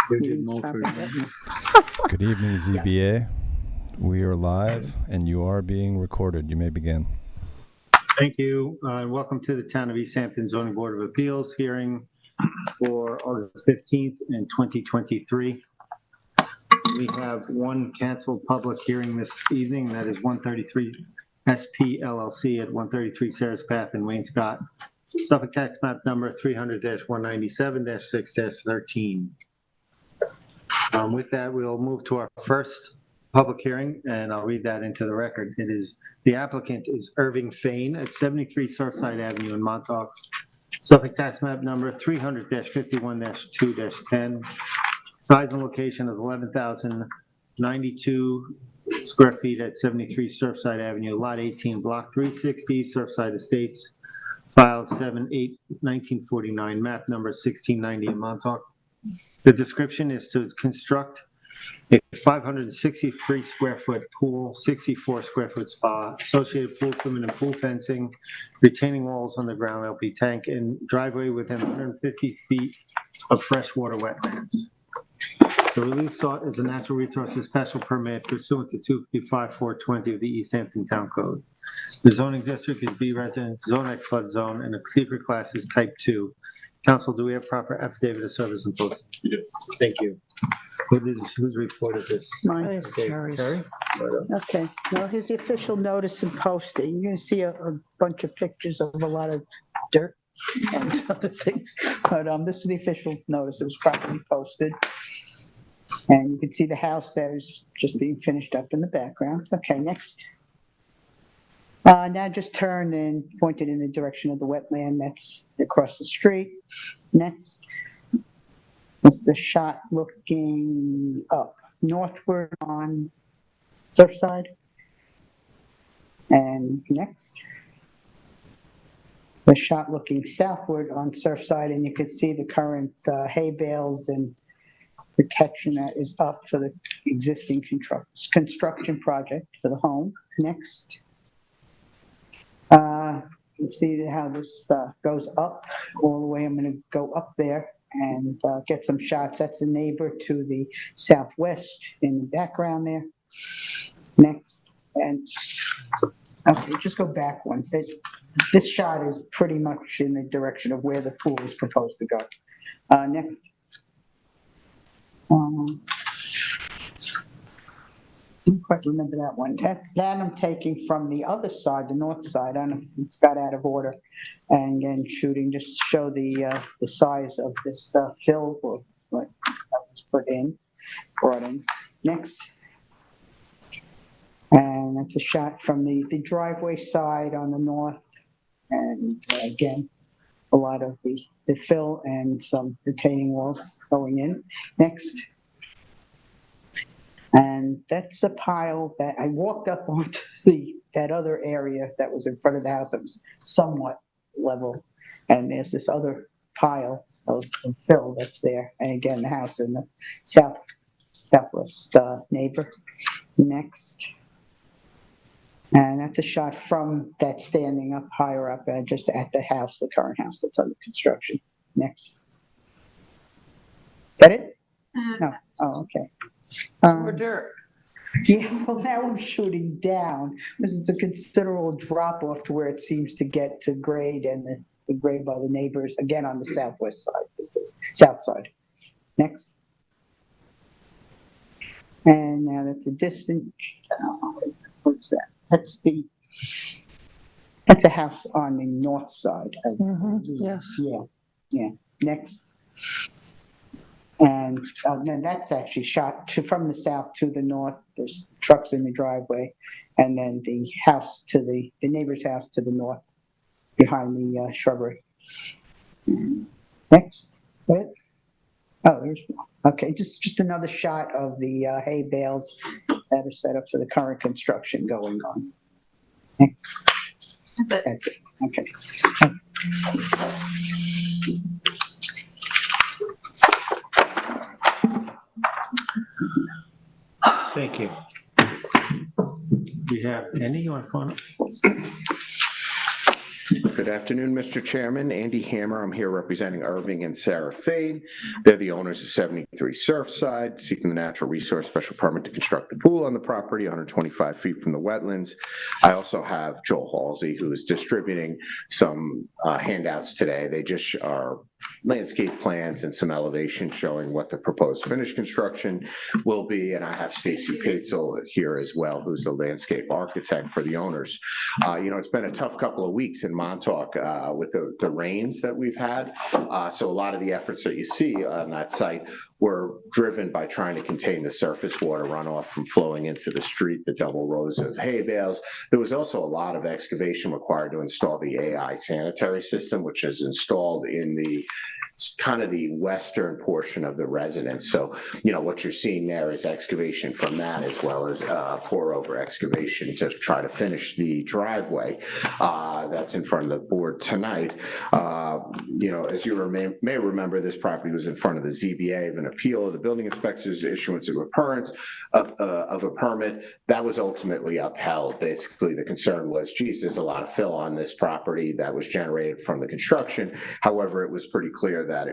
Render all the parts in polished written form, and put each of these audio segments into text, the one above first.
Good evening, ZBA. We are live, and you are being recorded. You may begin. Thank you, and welcome to the Town of East Hampton Zoning Board of Appeals hearing for August 15th in 2023. We have one canceled public hearing this evening, that is 133 SP LLC at 133 Sarah's Path in Wayne-Scott, Suffolk Tax Map number 300-197-6-13. With that, we'll move to our first public hearing, and I'll read that into the record. The applicant is Irving Fain at 73 Surfside Avenue in Montauk, Suffolk Tax Map number 300-51-2-10. Size and location of 11,092 square feet at 73 Surfside Avenue, Lot 18, Block 360, Surfside Estates, file 7/8/1949, map number 1690 in Montauk. The description is to construct a 563 square foot pool, 64 square foot spa, associated pool equipment and pool fencing, retaining walls on the ground, LP tank, and driveway within 150 feet of freshwater wetlands. The relief sought is a natural resources special permit pursuant to 255-420 of the East Hampton Town Code. The zoning district is B residence, zone X flood zone, and the secret class is type 2. Council, do we have proper affidavit of service and posting? You do. Thank you. Whose report is this? Mine. Terry? Okay, well, here's the official notice and posting. You're gonna see a bunch of pictures of a lot of dirt and other things. But this is the official notice. It was properly posted. And you can see the house that is just being finished up in the background. Okay, next. Now just turn and point it in the direction of the wetland that's across the street. Next. This is a shot looking up northward on Surfside. And next, the shot looking southward on Surfside, and you can see the current hay bales and protection that is up for the existing construction project for the home. Next. You can see how this goes up all the way. I'm going to go up there and get some shots. That's the neighbor to the southwest in the background there. Next, and okay, just go back one. This shot is pretty much in the direction of where the pool is proposed to go. Next. I don't quite remember that one. That I'm taking from the other side, the north side. I don't know if it's got out of order. And then shooting just to show the size of this fill or what that was brought in. Next. And that's a shot from the driveway side on the north. And again, a lot of the fill and some retaining walls going in. Next. And that's a pile that I walked up onto that other area that was in front of the house that was somewhat level. And there's this other pile of fill that's there. And again, the house in the southwest neighbor. Next. And that's a shot from that standing up higher up just at the house, the current house that's under construction. Next. Is that it? No. Oh, okay. More dirt. Yeah, well, now I'm shooting down. This is a considerable drop off to where it seems to get to grade, and the grade by the neighbors, again, on the southwest side. This is south side. Next. And now that's a distant, what's that? That's a house on the north side. Yes. Yeah. Next. And then that's actually shot from the south to the north. There's trucks in the driveway. And then the house to the neighbor's house to the north behind the shrubbery. And next. Is that it? Oh, there's one. Okay, just another shot of the hay bales that are set up for the current construction going on. Next. That's it. That's it. Okay. Thank you. We have Andy, you want to come on up? Good afternoon, Mr. Chairman. Andy Hammer. I'm here representing Irving and Sarah Fain. They're the owners of 73 Surfside, seeking the natural resource special permit to construct the pool on the property 125 feet from the wetlands. I also have Joel Halsey, who is distributing some handouts today. They just are landscape plans and some elevation showing what the proposed finished construction will be. And I have Stacy Patzel here as well, who's the landscape architect for the owners. It's been a tough couple of weeks in Montauk with the rains that we've had. So a lot of the efforts that you see on that site were driven by trying to contain the surface water runoff from flowing into the street, the double rows of hay bales. There was also a lot of excavation required to install the AI sanitary system, which is installed in the kind of the western portion of the residence. So, what you're seeing there is excavation from that, as well as pour over excavation to try to finish the driveway that's in front of the board tonight. As you may remember, this property was in front of the ZBA of an appeal of the building inspector's issuance of a permit. That was ultimately upheld. Basically, the concern was, geez, there's a lot of fill on this property that was generated from the construction. However, it was pretty clear that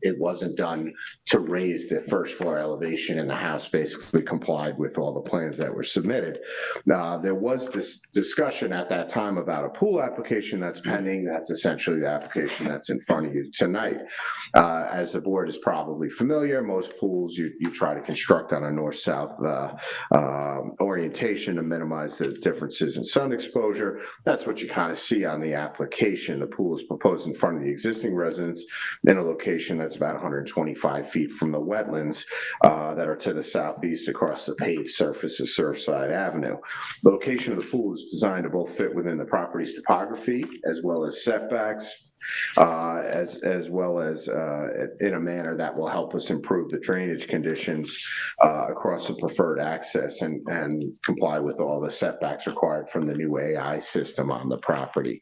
it wasn't done to raise the first floor elevation, and the house basically complied with all the plans that were submitted. There was this discussion at that time about a pool application that's pending. That's essentially the application that's in front of you tonight. As the board is probably familiar, most pools you try to construct on a north-south orientation to minimize the differences in sun exposure. That's what you kind of see on the application. The pool is proposed in front of the existing residence in a location that's about 125 feet from the wetlands that are to the southeast across the paved surface of Surfside Avenue. The location of the pool is designed to both fit within the property's topography as well as setbacks, as well as in a manner that will help us improve the drainage conditions across the preferred access and comply with all the setbacks required from the new AI system on the property.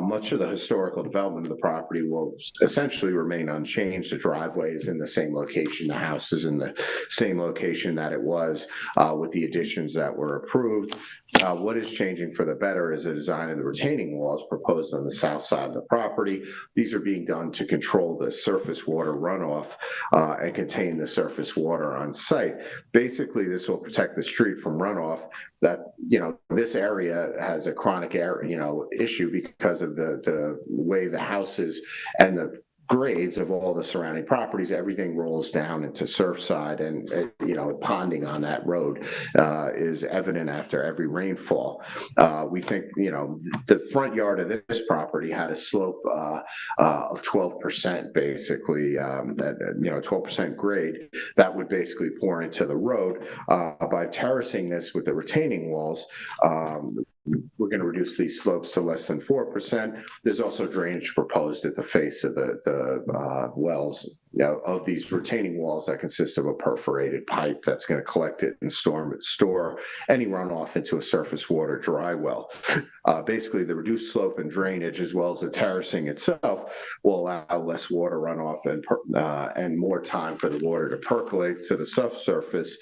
Much of the historical development of the property will essentially remain unchanged. The driveway is in the same location. The house is in the same location that it was with the additions that were approved. What is changing for the better is the design of the retaining walls proposed on the south side of the property. These are being done to control the surface water runoff and contain the surface water on site. Basically, this will protect the street from runoff. That, this area has a chronic issue because of the way the houses and the grades of all the surrounding properties. Everything rolls down into Surfside, and ponding on that road is evident after every rainfall. We think the front yard of this property had a slope of 12%, basically, that 12% grade that would basically pour into the road. By terracing this with the retaining walls, we're going to reduce these slopes to less than 4%. There's also drainage proposed at the face of the wells of these retaining walls that consist of a perforated pipe that's going to collect it and store any runoff into a surface water dry well. Basically, the reduced slope and drainage, as well as the terracing itself, will allow less water runoff and more time for the water to percolate to the subsurface,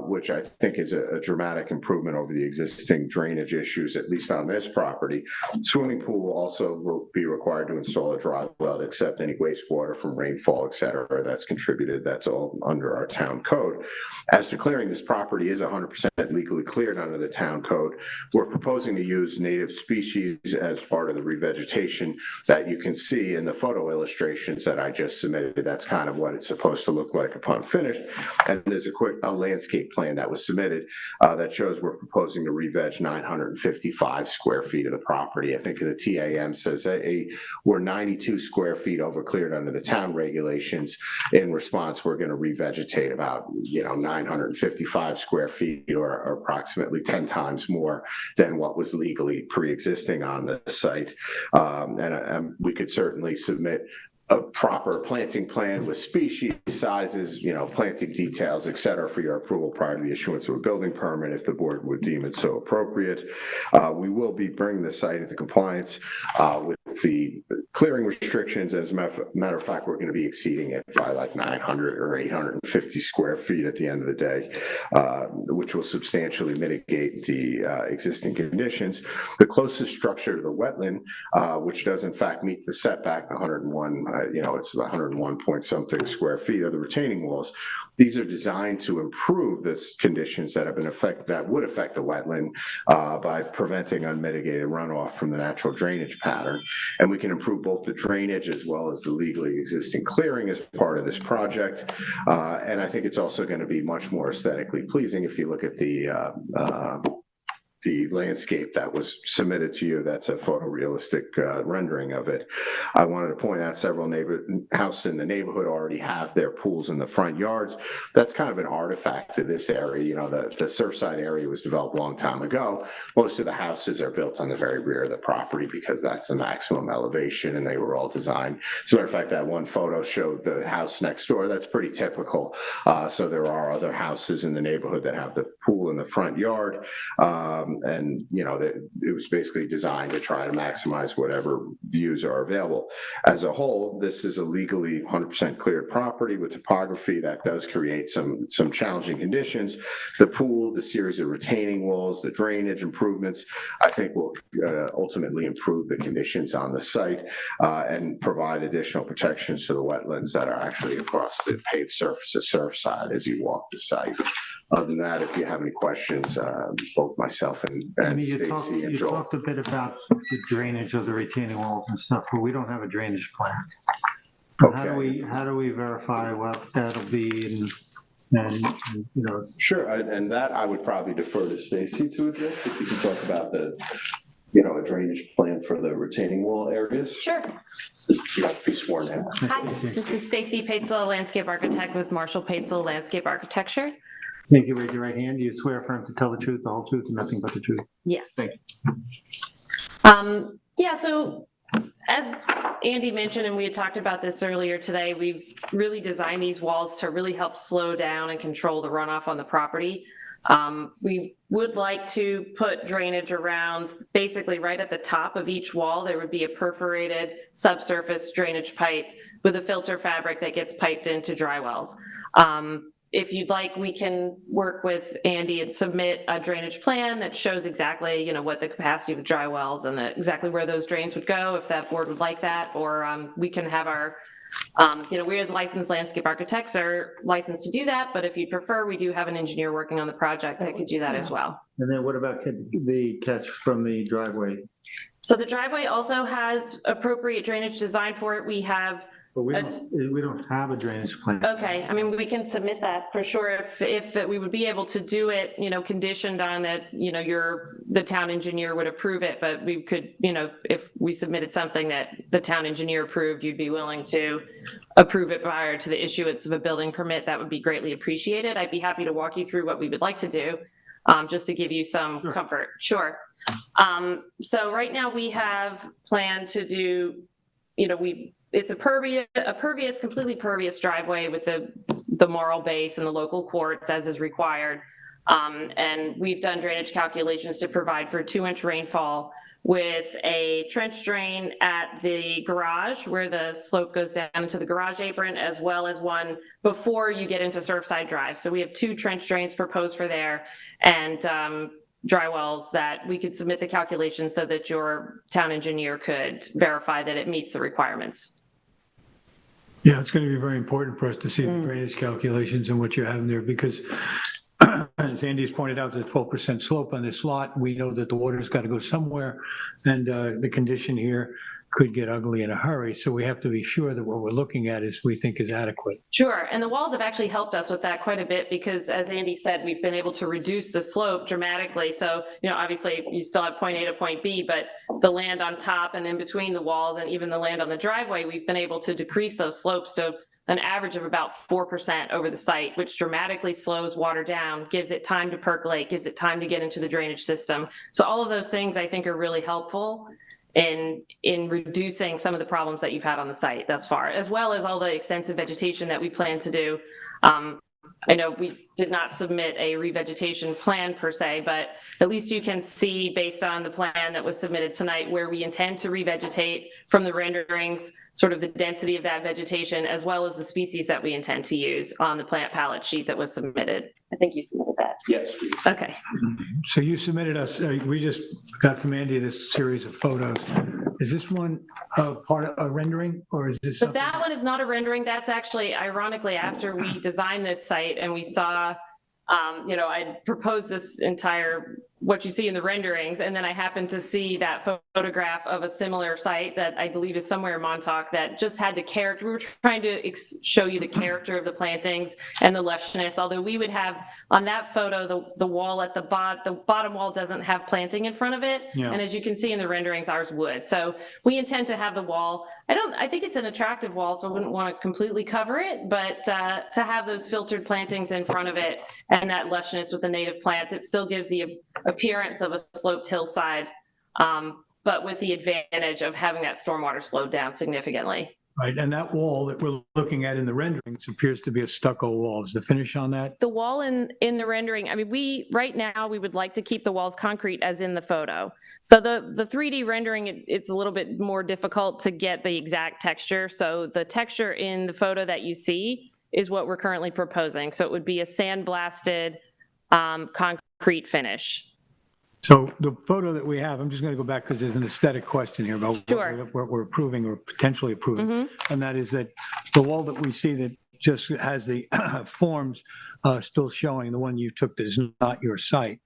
which I think is a dramatic improvement over the existing drainage issues, at least on this property. Swimming pool will be required to install a dry well to accept any wastewater from rainfall, et cetera, that's contributed. That's all under our town code. As to clearing, this property is 100% legally cleared under the town code. We're proposing to use native species as part of the revegetation that you can see in the photo illustrations that I just submitted. That's kind of what it's supposed to look like upon finished. And there's a landscape plan that was submitted that shows we're proposing to re-veg 955 square feet of the property. I think the TAM says we're 92 square feet over cleared under the town regulations. In response, we're going to revegetate about 955 square feet, or approximately 10 times more than what was legally pre-existing on the site. And we could certainly submit a proper planting plan with species, sizes, planting details, et cetera, for your approval prior to the issuance of a building permit if the board would deem it so appropriate. We will be bringing the site into compliance with the clearing restrictions. As a matter of fact, we're going to be exceeding it by like 900 or 850 square feet at the end of the day, which will substantially mitigate the existing conditions. The closest structure to the wetland, which does in fact meet the setback, the 101, it's 101 point something square feet of the retaining walls. These are designed to improve the conditions that would affect the wetland by preventing unmitigated runoff from the natural drainage pattern. And we can improve both the drainage as well as the legally existing clearing as part of this project. And I think it's also going to be much more aesthetically pleasing if you look at the landscape that was submitted to you. That's a photorealistic rendering of it. I wanted to point out several houses in the neighborhood already have their pools in the front yards. That's kind of an artifact of this area. The Surfside area was developed a long time ago. Most of the houses are built on the very rear of the property because that's the maximum elevation, and they were all designed. As a matter of fact, that one photo showed the house next door. That's pretty typical. So there are other houses in the neighborhood that have the pool in the front yard. And it was basically designed to try to maximize whatever views are available. As a whole, this is a legally 100% cleared property with topography that does create some challenging conditions. The pool, the series of retaining walls, the drainage improvements, I think will ultimately improve the conditions on the site and provide additional protections to the wetlands that are actually across the paved surface of Surfside as you walk the site. Other than that, if you have any questions, both myself and Stacy and You Joel. talked a bit about the drainage of the retaining walls and stuff, but we don't have a drainage plan. Okay. How do we verify what that'll be and Sure, and that I would probably defer to Stacy to address, if you can talk about a drainage plan for the retaining wall areas. Sure. You have to be sworn in. Hi, this is Stacy Paetzel, landscape architect with Marshall Paetzel Landscape Architecture. Stacy, raise your right hand. Do you swear affirm to tell the truth, the whole truth, and nothing but the truth? Yes. Thank Yeah, so as Andy mentioned, and we had talked about this earlier today, we've really designed these walls to really help slow down and control the runoff on the property. We would like to put drainage around, basically right at the top of each wall. There would be a perforated subsurface drainage pipe with a filter fabric that gets piped into dry wells. If you'd like, we can work with Andy and submit a drainage plan that shows exactly, what the capacity of the dry wells and exactly where those drains would go, if that board would like that, or we can have our, we as licensed landscape architects are licensed to do that, but if you prefer, we do have an engineer working on the project that could do that as well. And then what about the catch from the driveway? So the driveway also has appropriate drainage design for it. We have But we don't have a drainage plan. Okay, I mean, we can submit that for sure if we would be able to do it, conditioned on that, the town engineer would approve it, but we could, if we submitted something that the town engineer approved, you'd be willing to approve it prior to the issuance of a building permit, that would be greatly appreciated. I'd be happy to walk you through what we would like to do, just to give you some comfort. Sure. So right now we have planned to do, it's a pervious, completely pervious driveway with the marl base and the local quartz as is required. And we've done drainage calculations to provide for 2-inch rainfall with a trench drain at the garage where the slope goes down into the garage apron, as well as one before you get into Surfside Drive. So we have 2 trench drains proposed for there and dry wells that we could submit the calculations so that your town engineer could verify that it meets the requirements. Yeah, it's going to be very important for us to see the drainage calculations and what you have in there because as Andy's pointed out, the 12% slope on this lot, we know that the water's got to go somewhere and the condition here could get ugly in a hurry. So we have to be sure that what we're looking at is we think is adequate. Sure, and the walls have actually helped us with that quite a bit because as Andy said, we've been able to reduce the slope dramatically. So, obviously you still have point A to point B, but the land on top and in between the walls and even the land on the driveway, we've been able to decrease those slopes to an average of about 4% over the site, which dramatically slows water down, gives it time to percolate, gives it time to get into the drainage system. So all of those things I think are really helpful in reducing some of the problems that you've had on the site thus far, as well as all the extensive vegetation that we plan to do. I know we did not submit a revegetation plan per se, but at least you can see based on the plan that was submitted tonight where we intend to revegetate from the renderings, sort of the density of that vegetation, as well as the species that we intend to use on the plant palette sheet that was submitted. I think you submitted that. Yes. Okay. So you submitted us, we just got from Andy this series of photos. Is this one part of a rendering, or is this So something? that one is not a rendering. That's actually, ironically, after we designed this site and we saw, I proposed this entire, what you see in the renderings, and then I happened to see that photograph of a similar site that I believe is somewhere in Montauk that just had the character. We were trying to show you the character of the plantings and the lushness, although we would have, on that photo, the wall at the bottom wall doesn't have planting in front of it. Yeah. And as you can see in the renderings, ours would. So we intend to have the wall. I think it's an attractive wall, so I wouldn't want to completely cover it, but to have those filtered plantings in front of it and that lushness with the native plants, it still gives the appearance of a sloped hillside, but with the advantage of having that stormwater slowed down significantly. Right, and that wall that we're looking at in the renderings appears to be a stucco wall. Is the finish on that? The wall in the rendering, I mean, right now, we would like to keep the walls concrete as in the photo. So the 3D rendering, it's a little bit more difficult to get the exact texture. So the texture in the photo that you see is what we're currently proposing. So it would be a sandblasted concrete finish. So the photo that we have, I'm just going to go back because there's an aesthetic question here about Sure. what we're approving or potentially approving. Mm-hmm. And that is that the wall that we see that just has the forms still showing, the one you took that is not your site.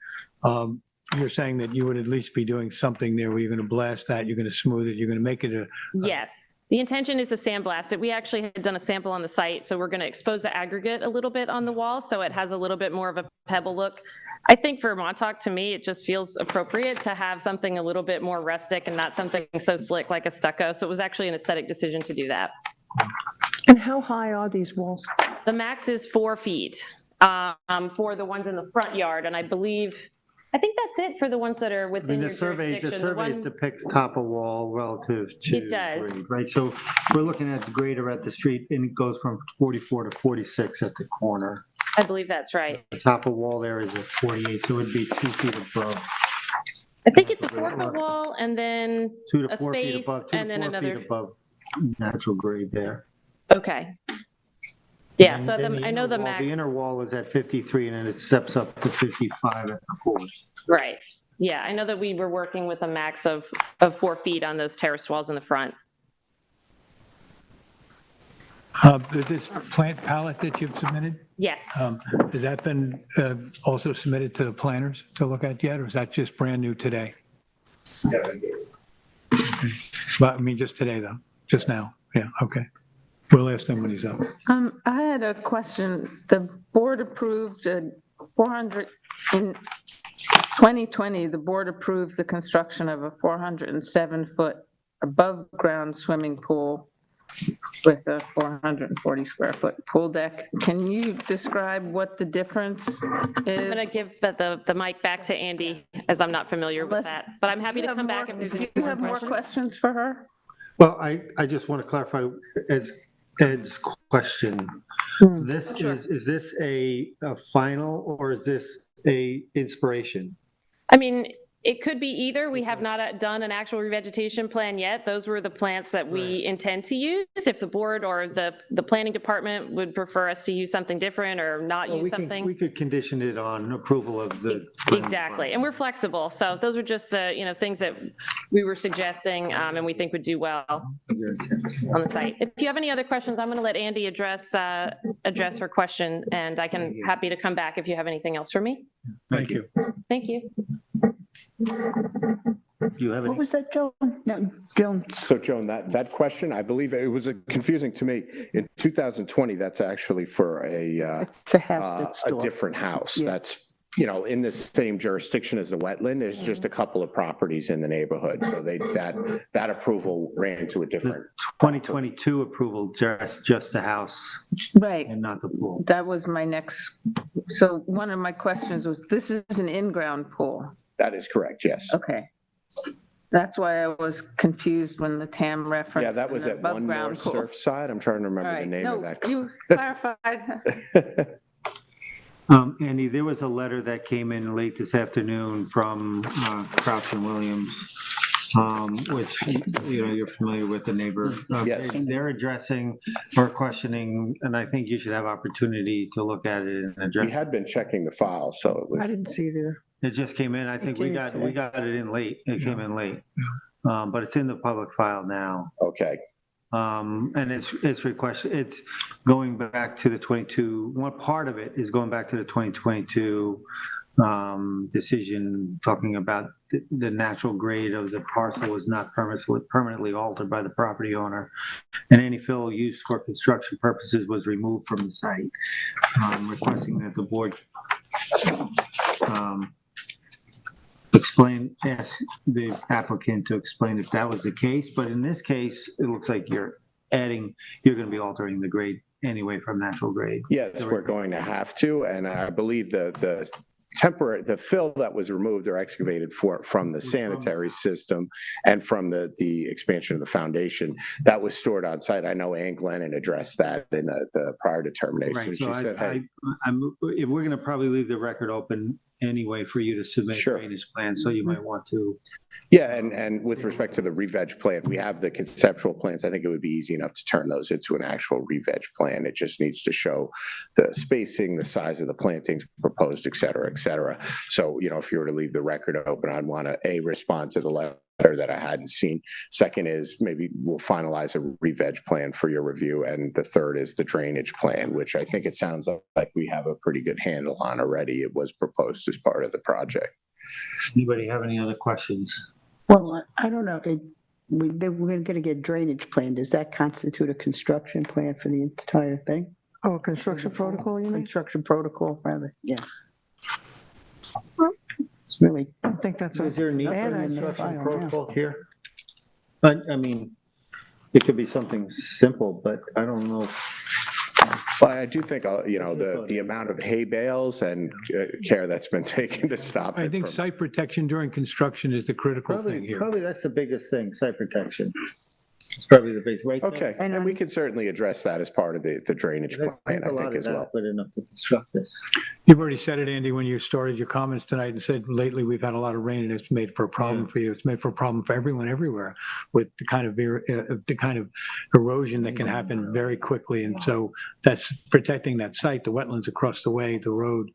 You're saying that you would at least be doing something there where you're going to blast that, you're going to smooth it, you're going to make it a... Yes. The intention is to sandblast it. We actually had done a sample on the site, so we're going to expose the aggregate a little bit on the wall, so it has a little bit more of a pebble look. I think for Montauk, to me, it just feels appropriate to have something a little bit more rustic and not something so slick like a stucco. So it was actually an aesthetic decision to do that. And how high are these walls? The max is 4 feet for the ones in the front yard, and I think that's it for the ones that are I mean, within the your survey jurisdiction. depicts top of wall relative to. It does. grade, right? So we're looking at the grader at the street and it goes from 44 to 46 at the corner. I believe that's right. The top of wall there is at 48, so it would be 2 feet above. I think it's a 4-foot wall and then 2 to a 4 feet space above, 2 and to then 4 another. feet above natural grade there. Okay. Yeah, And so then I know the inner wall- max. The inner wall is at 53 and then it steps up to 55 at the fourth. Right. Yeah, I know that we were working with a max of 4 feet on those terrace walls in the front. This plant palette that you've submitted, Yes. has that been also submitted to the planners to look at yet, or is that just brand new today? But I mean, just today though, just now, yeah, okay. We'll ask him when he's up. I had a question. The board approved 400, in 2020, the board approved the construction of a 407-foot above-ground swimming pool with a 440 square foot pool deck. Can you describe what the difference I'm going to is? give the mic back to Andy, as I'm not familiar with that, but I'm happy to come back if there's Do any you more have more questions. questions for her? Well, I just want to clarify Ed's question. This Sure. is this a final or is this a inspiration? I mean, it could be either. We have not done an actual revegetation plan yet. Those were the plants that we intend to use. If the board or the planning department would prefer us to use something different or not Well, use we something. could condition it on approval of the. Exactly, and we're flexible. So those are just, things that we were suggesting and we think would do well on the site. If you have any other questions, I'm going to let Andy address her question, and I can happy to come back if you have anything else for me. Thank you. Thank you. Do you have What any? was that, Joan? No, Joan. So Joan, that question, I believe it was confusing to me. In 2020, that's actually for It's a house that's a still. different house. Yeah. That's, in the same jurisdiction as the wetland. There's just a couple of properties in the neighborhood. So that approval ran to a different. 2022 approval, just the house Right, and not the pool. that was my next, so one of my questions was, this is an in-ground pool. That is correct, yes. Okay. That's why I was confused when the TAM referenced. Yeah, that was an at One above-ground North pool. Surfside. I'm trying to All remember the right, name no, of that. you clarified. Andy, there was a letter that came in late this afternoon from Crouch and Williams, which, you're familiar with the neighbor. Yes. They're addressing or questioning, and I think you should have opportunity to look at it and We address it. had been checking the file, so it I was, didn't see it either. It just came in. I think we did got today. it in late. It came in late. But it's in the public file now. okay. And it's requested, it's going back to the 22, one part of it is going back to the 2022 decision, talking about the natural grade of the parcel was not permanently altered by the property owner, and any fill used for construction purposes was removed from the site, requesting that the board ask the applicant to explain if that was the case, but in this case, it looks like you're going to be altering the grade anyway from natural grade. Yes, we're going to have to, and I believe the fill that was removed or excavated from the sanitary system and from the expansion of the foundation, that was stored on site. I know Ann Glennon addressed that in the prior determination. Right, She so said, hey, we're gonna probably leave the record open anyway for you to submit Sure. drainage plans, so you might want to. yeah, and with respect to the re-veg plan, we have the conceptual plans. I think it would be easy enough to turn those into an actual re-veg plan. It just needs to show the spacing, the size of the plantings proposed, et cetera, et cetera. So, if you were to leave the record open, I'd want to, respond to the letter that I hadn't seen. Second is maybe we'll finalize a re-veg plan for your review. And the third is the drainage plan, which I think it sounds like we have a pretty good handle on already. It was proposed as part of the project. Anybody have any other questions? Well, I don't know. We're going to get a drainage plan. Does that constitute a construction plan for the entire thing? Oh, construction protocol, you mean? Construction protocol, rather, yeah. It's really, I don't think that's. Is there a need for bad a idea. construction file, protocol here? But, it could be something simple, but I don't know. But I do think, the amount of hay bales and care that's been taken to stop I it think from. site protection during construction is the critical thing here. Probably that's the biggest thing, site protection. It's probably the biggest, right? Okay, and we can certainly address that as part of the drainage plan, I think, as well. But enough to construct this. You've already said it, Andy, when you started your comments tonight and said lately we've had a lot of rain and it's made for a problem for you. It's made for a problem for everyone everywhere with the kind of erosion that can happen very quickly. And so that's protecting that site, the wetlands across the way, the road.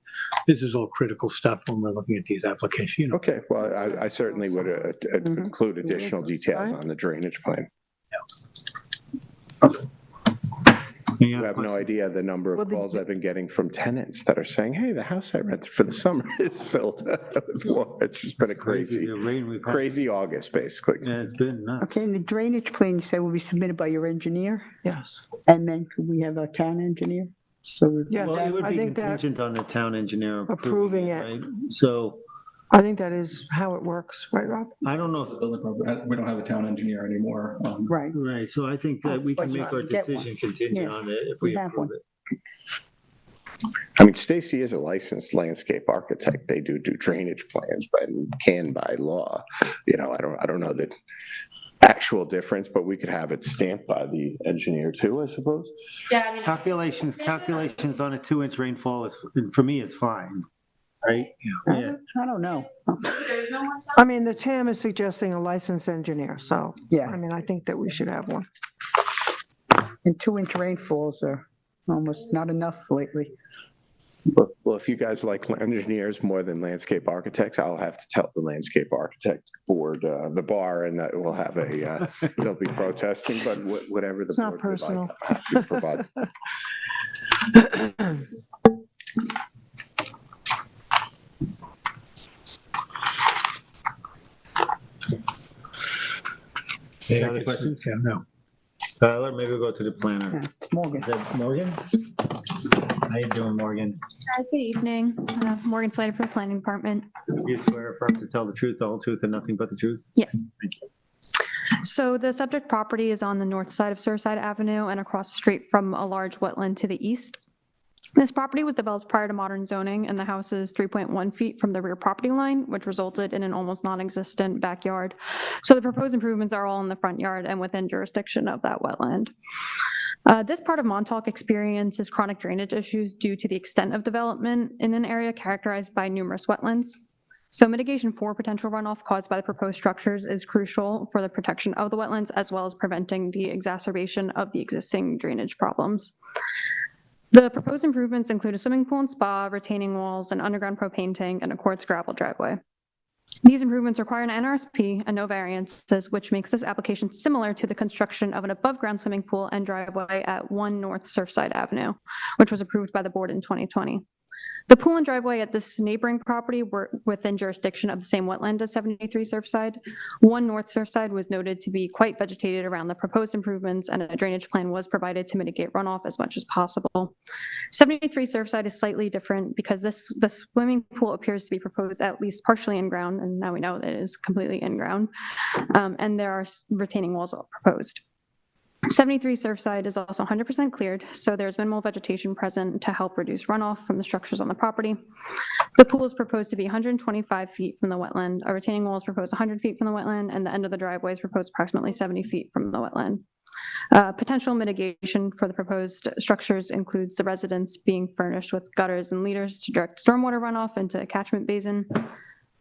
This is all critical stuff when we're looking at these applications. Okay, well, I certainly would include additional details on the drainage plan. You have no idea the number of calls I've been getting from tenants that are saying, hey, the house I rented for the summer is filled with water. It's just been a crazy August, basically. Yeah, it's been nuts. okay, and the drainage plan you say will be submitted by your engineer? Yes. And then could we have a town engineer? So Yeah, Well, it would I be think that, contingent on the town engineer Approving it. right? So I think that is how it works, right, Rob? I don't know. We don't have a town engineer anymore. Right, Right, so I think that we can But you make our can get one. decision contingent Yeah, on it if we we have approve one. it. Stacy is a licensed landscape architect. They do drainage plans, but can by law. I don't know the actual difference, but we could have it stamped by the engineer too, I suppose. Yeah, Calculations on a 2-inch rainfall is, for me, is fine, right? Yeah. I don't know. I mean, the TAM is suggesting a licensed engineer, so, Yeah, I mean, I think that we should have one. and 2-inch rainfalls are almost not enough lately. Well, if you guys like engineers more than landscape architects, I'll have to tell the landscape architect board, the bar, and that we'll have they'll be protesting, but whatever the It's not board would personal. like, I'm happy to provide. Any other questions? Yeah, no. Tyler, maybe we'll go to the planner. Yeah, it's Morgan. Is that Morgan? How you doing, Morgan? Hi, good evening. Morgan Slater for the Planning Department. You swear affirm to tell the truth, the whole truth, and nothing but the truth? Yes. So the subject property is on the north side of Surfside Avenue and across the street from a large wetland to the east. This property was developed prior to modern zoning, and the house is 3.1 feet from the rear property line, which resulted in an almost non-existent backyard. So the proposed improvements are all in the front yard and within jurisdiction of that wetland. This part of Montauk experiences chronic drainage issues due to the extent of development in an area characterized by numerous wetlands. So mitigation for potential runoff caused by the proposed structures is crucial for the protection of the wetlands, as well as preventing the exacerbation of the existing drainage problems. The proposed improvements include a swimming pool and spa, retaining walls, an underground propane tank, and a quartz gravel driveway. These improvements require an NRSP and no variances, which makes this application similar to the construction of an above-ground swimming pool and driveway at 1 North Surfside Avenue, which was approved by the board in 2020. The pool and driveway at this neighboring property were within jurisdiction of the same wetland as 73 Surfside. 1 North Surfside was noted to be quite vegetated around the proposed improvements, and a drainage plan was provided to mitigate runoff as much as possible. 73 Surfside is slightly different because the swimming pool appears to be proposed at least partially in ground, and now we know that it is completely in ground, and there are retaining walls proposed. 73 Surfside is also 100% cleared, so there's minimal vegetation present to help reduce runoff from the structures on the property. The pool is proposed to be 125 feet from the wetland. A retaining wall is proposed 100 feet from the wetland, and the end of the driveway is proposed approximately 70 feet from the wetland. Potential mitigation for the proposed structures includes the residents being furnished with gutters and leaders to direct stormwater runoff into a catchment basin,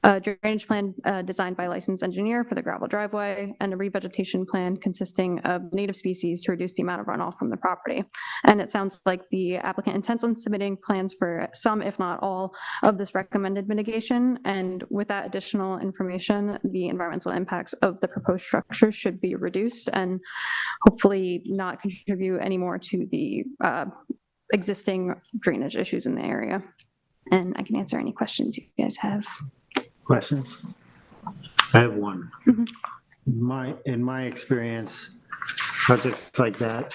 a drainage plan designed by a licensed engineer for the gravel driveway, and a revegetation plan consisting of native species to reduce the amount of runoff from the property. And it sounds like the applicant intends on submitting plans for some, if not all, of this recommended mitigation. And with that additional information, the environmental impacts of the proposed structure should be reduced and hopefully not contribute any more to the existing drainage issues in the area. And I can answer any questions you guys have. Questions? I have one. In my experience, projects like that,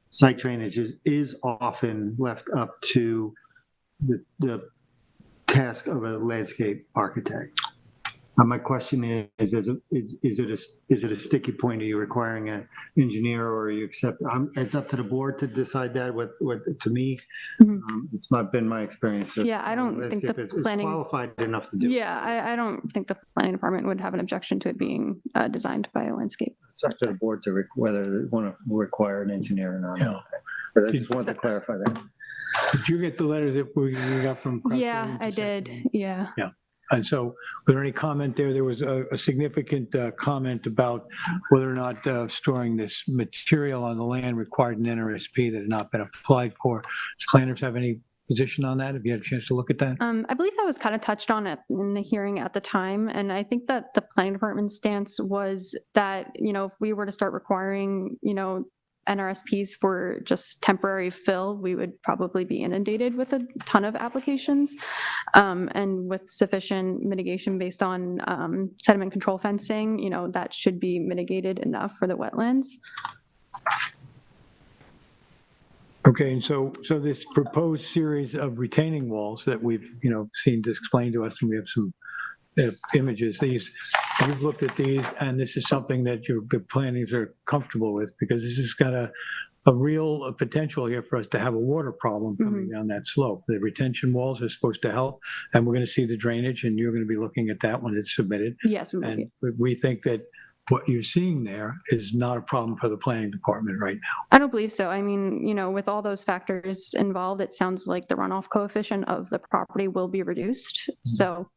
site drainage is often left up to the task of a landscape architect. My question is it a sticky point? Are you requiring an engineer, or are you accept? It's up to the board to decide that. What to me, it's not been my experience. Yeah, I don't think the planning is qualified enough to do. Yeah, I don't think the planning department would have an objection to it being designed by a landscape. It's up to the board to whether they want to require an engineer or not. Yeah. But I just wanted to clarify that. Did you get the letters that we got from? Yeah, I did. Yeah. Yeah. And so, was there any comment there? There was a significant comment about whether or not storing this material on the land required an NRSP that had not been applied for. Does planners have any position on that? Have you had a chance to look at that? I believe that was kind of touched on in the hearing at the time. And I think that the planning department's stance was that, if we were to start requiring, NRSPs for just temporary fill, we would probably be inundated with a ton of applications. And with sufficient mitigation based on sediment control fencing, that should be mitigated enough for the wetlands. Okay, and so this proposed series of retaining walls that we've, seen explained to us, and we have some images, you've looked at these, and this is something that the planners are comfortable with, because this has got a real potential here for us to have a water problem coming down that slope. The retention walls are supposed to help, and we're going to see the drainage, and you're going to be looking at that when it's submitted. Yes. And we think that what you're seeing there is not a problem for the planning department right now. I don't believe so. I mean, with all those factors involved, it sounds like the runoff coefficient of the property will be reduced. So,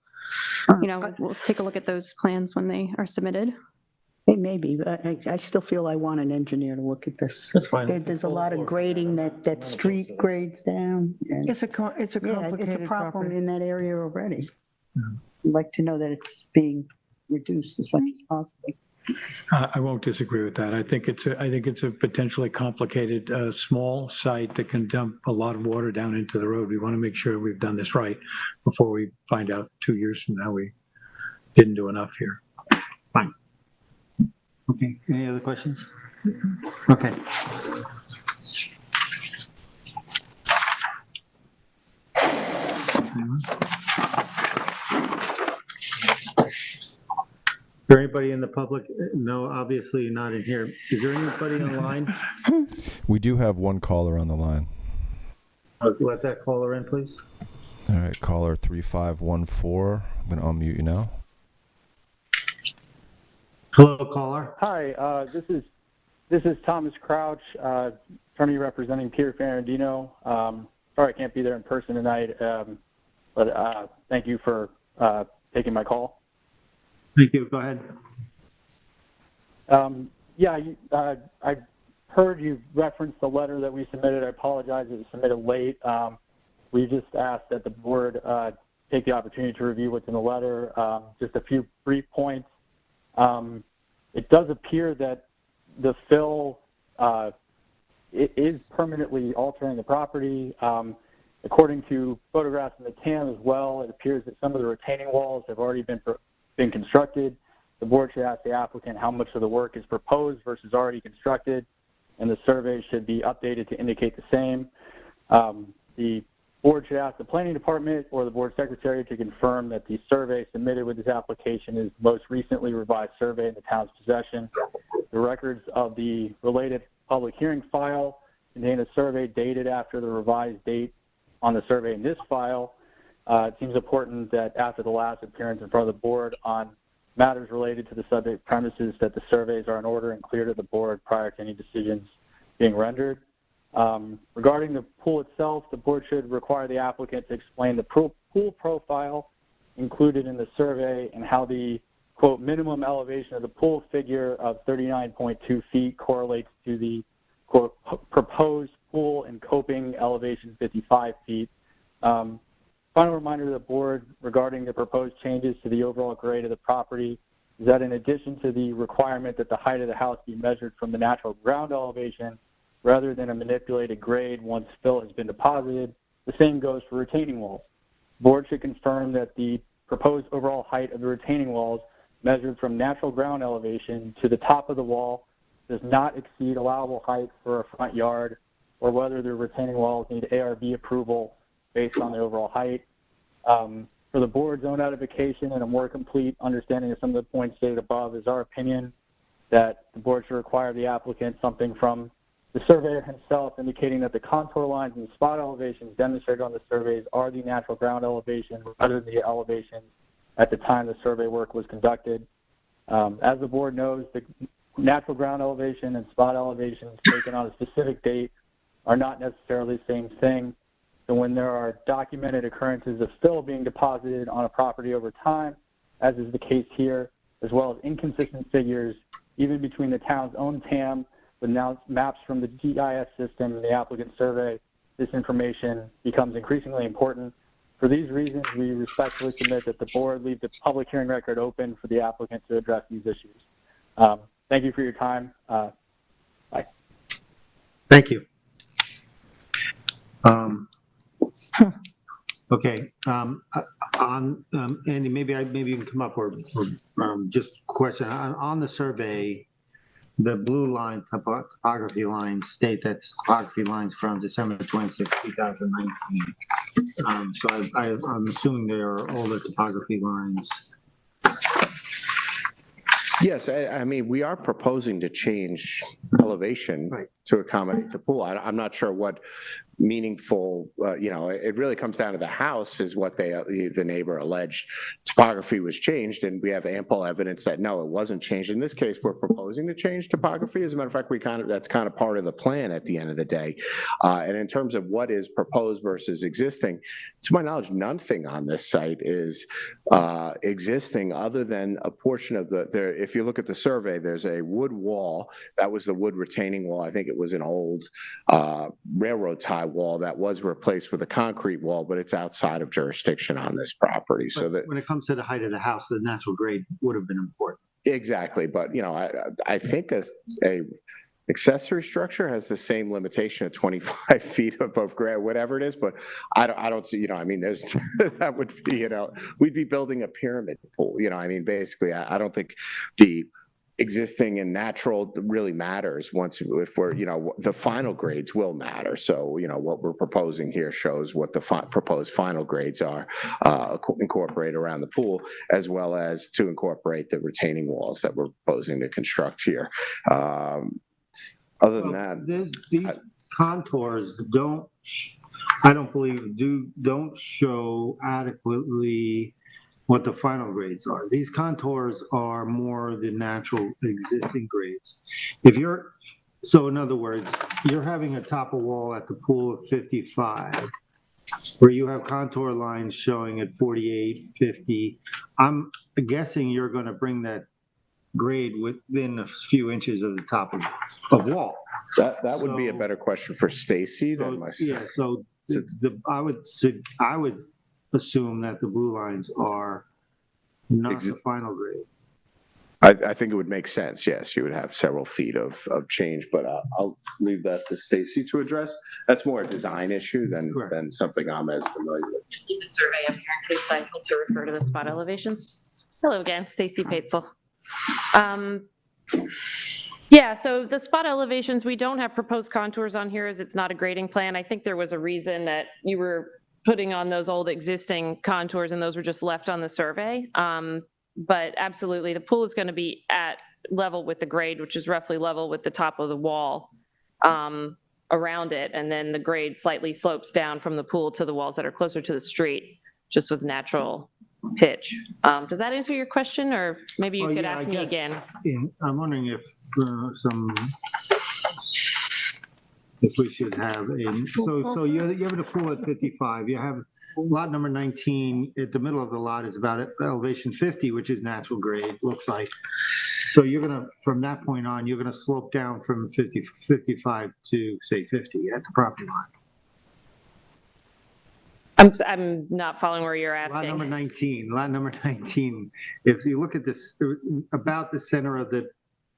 we'll take a look at those plans when they are submitted. Hey, maybe, but I still feel I want an engineer to look at this. That's fine. There's a lot of grading that street grades down. And It's a complicated it's a problem property. in that area already. I'd like to know that it's being reduced as much as possible. I won't disagree with that. I think it's a potentially complicated, small site that can dump a lot of water down into the road. We want to make sure we've done this right before we find out 2 years from now we didn't do enough here. Fine. Okay, any other questions? Okay. Is there anybody in the public? No, obviously not in here. Is there anybody online? We do have one caller on the line. Let that caller in, please. All right, caller 3514. I'm going to unmute you now. Hello, caller. Hi, this is Thomas Crouch, attorney representing Peter Ferrandino. Sorry I can't be there in person tonight, but thank you for taking my call. Thank you. Go ahead. I heard you reference the letter that we submitted. I apologize it was submitted late. We just asked that the board take the opportunity to review what's in the letter. Just a few brief points. It does appear that the fill it is permanently altering the property. According to photographs in the TAM as well, it appears that some of the retaining walls have already been constructed. The board should ask the applicant how much of the work is proposed versus already constructed, and the survey should be updated to indicate the same. The board should ask the planning department or the board secretary to confirm that the survey submitted with this application is the most recently revised survey in the town's possession. The records of the related public hearing file contain a survey dated after the revised date on the survey in this file. It seems important that after the last appearance in front of the board on matters related to the subject premises that the surveys are in order and clear to the board prior to any decisions being rendered. Regarding the pool itself, the board should require the applicant to explain the pool profile included in the survey and how the, quote, minimum elevation of the pool figure of 39.2 feet correlates to the, quote, proposed pool and coping elevation 55 feet. Final reminder to the board regarding the proposed changes to the overall grade of the property is that in addition to the requirement that the height of the house be measured from the natural ground elevation rather than a manipulated grade once fill has been deposited, the same goes for retaining walls. The board should confirm that the proposed overall height of the retaining walls measured from natural ground elevation to the top of the wall does not exceed allowable height for a front yard, or whether the retaining walls need ARB approval based on the overall height. For the board's own edification and a more complete understanding of some of the points stated above, is our opinion that the board should require the applicant something from the surveyor himself indicating that the contour lines and spot elevations demonstrated on the surveys are the natural ground elevation rather than the elevations at the time the survey work was conducted. As the board knows, the natural ground elevation and spot elevations taken on a specific date are not necessarily the same thing. So when there are documented occurrences of fill being deposited on a property over time, as is the case here, as well as inconsistent figures, even between the town's own TAM with now maps from the GIS system and the applicant survey, this information becomes increasingly important. For these reasons, we respectfully submit that the board leave the public hearing record open for the applicant to address these issues. Thank you for your time. Bye. Thank you. Okay. Andy, maybe you can come up or just question on the survey. The blue line topography lines state that topography lines from December 26, 2019. So I'm assuming they are older topography lines. Yes, I mean, we are proposing to change elevation to accommodate the pool. I'm not sure what meaningful, it really comes down to the house is what the neighbor alleged. Topography was changed, and we have ample evidence that no, it wasn't changed. In this case, we're proposing to change topography. As a matter of fact, that's kind of part of the plan at the end of the day. And in terms of what is proposed versus existing, to my knowledge, nothing on this site is existing other than a portion of if you look at the survey, there's a wood wall. That was the wood retaining wall. I think it was an old railroad tie wall that was replaced with a concrete wall, but it's outside of jurisdiction on this property. So that when it comes to the height of the house, the natural grade would have been important. Exactly, but I think a accessory structure has the same limitation of 25 feet above grade, whatever it is, but I don't see, I mean, there's that would be, we'd be building a pyramid pool, I mean, basically, I don't think the existing and natural really matters if we're, the final grades will matter. So, what we're proposing here shows what the proposed final grades are incorporate around the pool, as well as to incorporate the retaining walls that we're proposing to construct here. Other than that, contours don't show adequately what the final grades are. These contours are more the natural existing grades. So in other words, you're having a top of wall at the pool of 55, where you have contour lines showing at 48, 50. I'm guessing you're going to bring that grade within a few inches of the top of wall. That would be a So- better question for Stacy than So, myself. yeah, so I would assume that the blue lines are not the final grade. I think it would make sense, yes, you would have several feet of change, but I'll leave that to Stacy to address. That's more a design issue Correct. than something I'm as familiar with. Just need the survey up here in case I need to refer to the spot elevations. Hello again, Stacy Patzel. Yeah, so the spot elevations, we don't have proposed contours on here as it's not a grading plan. I think there was a reason that you were putting on those old existing contours and those were just left on the survey. But absolutely, the pool is going to be at level with the grade, which is roughly level with the top of the wall around it. And then the grade slightly slopes down from the pool to the walls that are closer to the street, just with natural pitch. Does that answer your question, or maybe you Oh, could yeah, ask I me guess- again? I'm wondering if we should have so you have a pool at 55, you have lot number 19, at the middle of the lot is about elevation 50, which is natural grade, looks like. So you're gonna, from that point on, you're gonna slope down from 55 to say 50 at the property line. I'm not following where you're Lot number asking. 19, if you look at this, about the center of the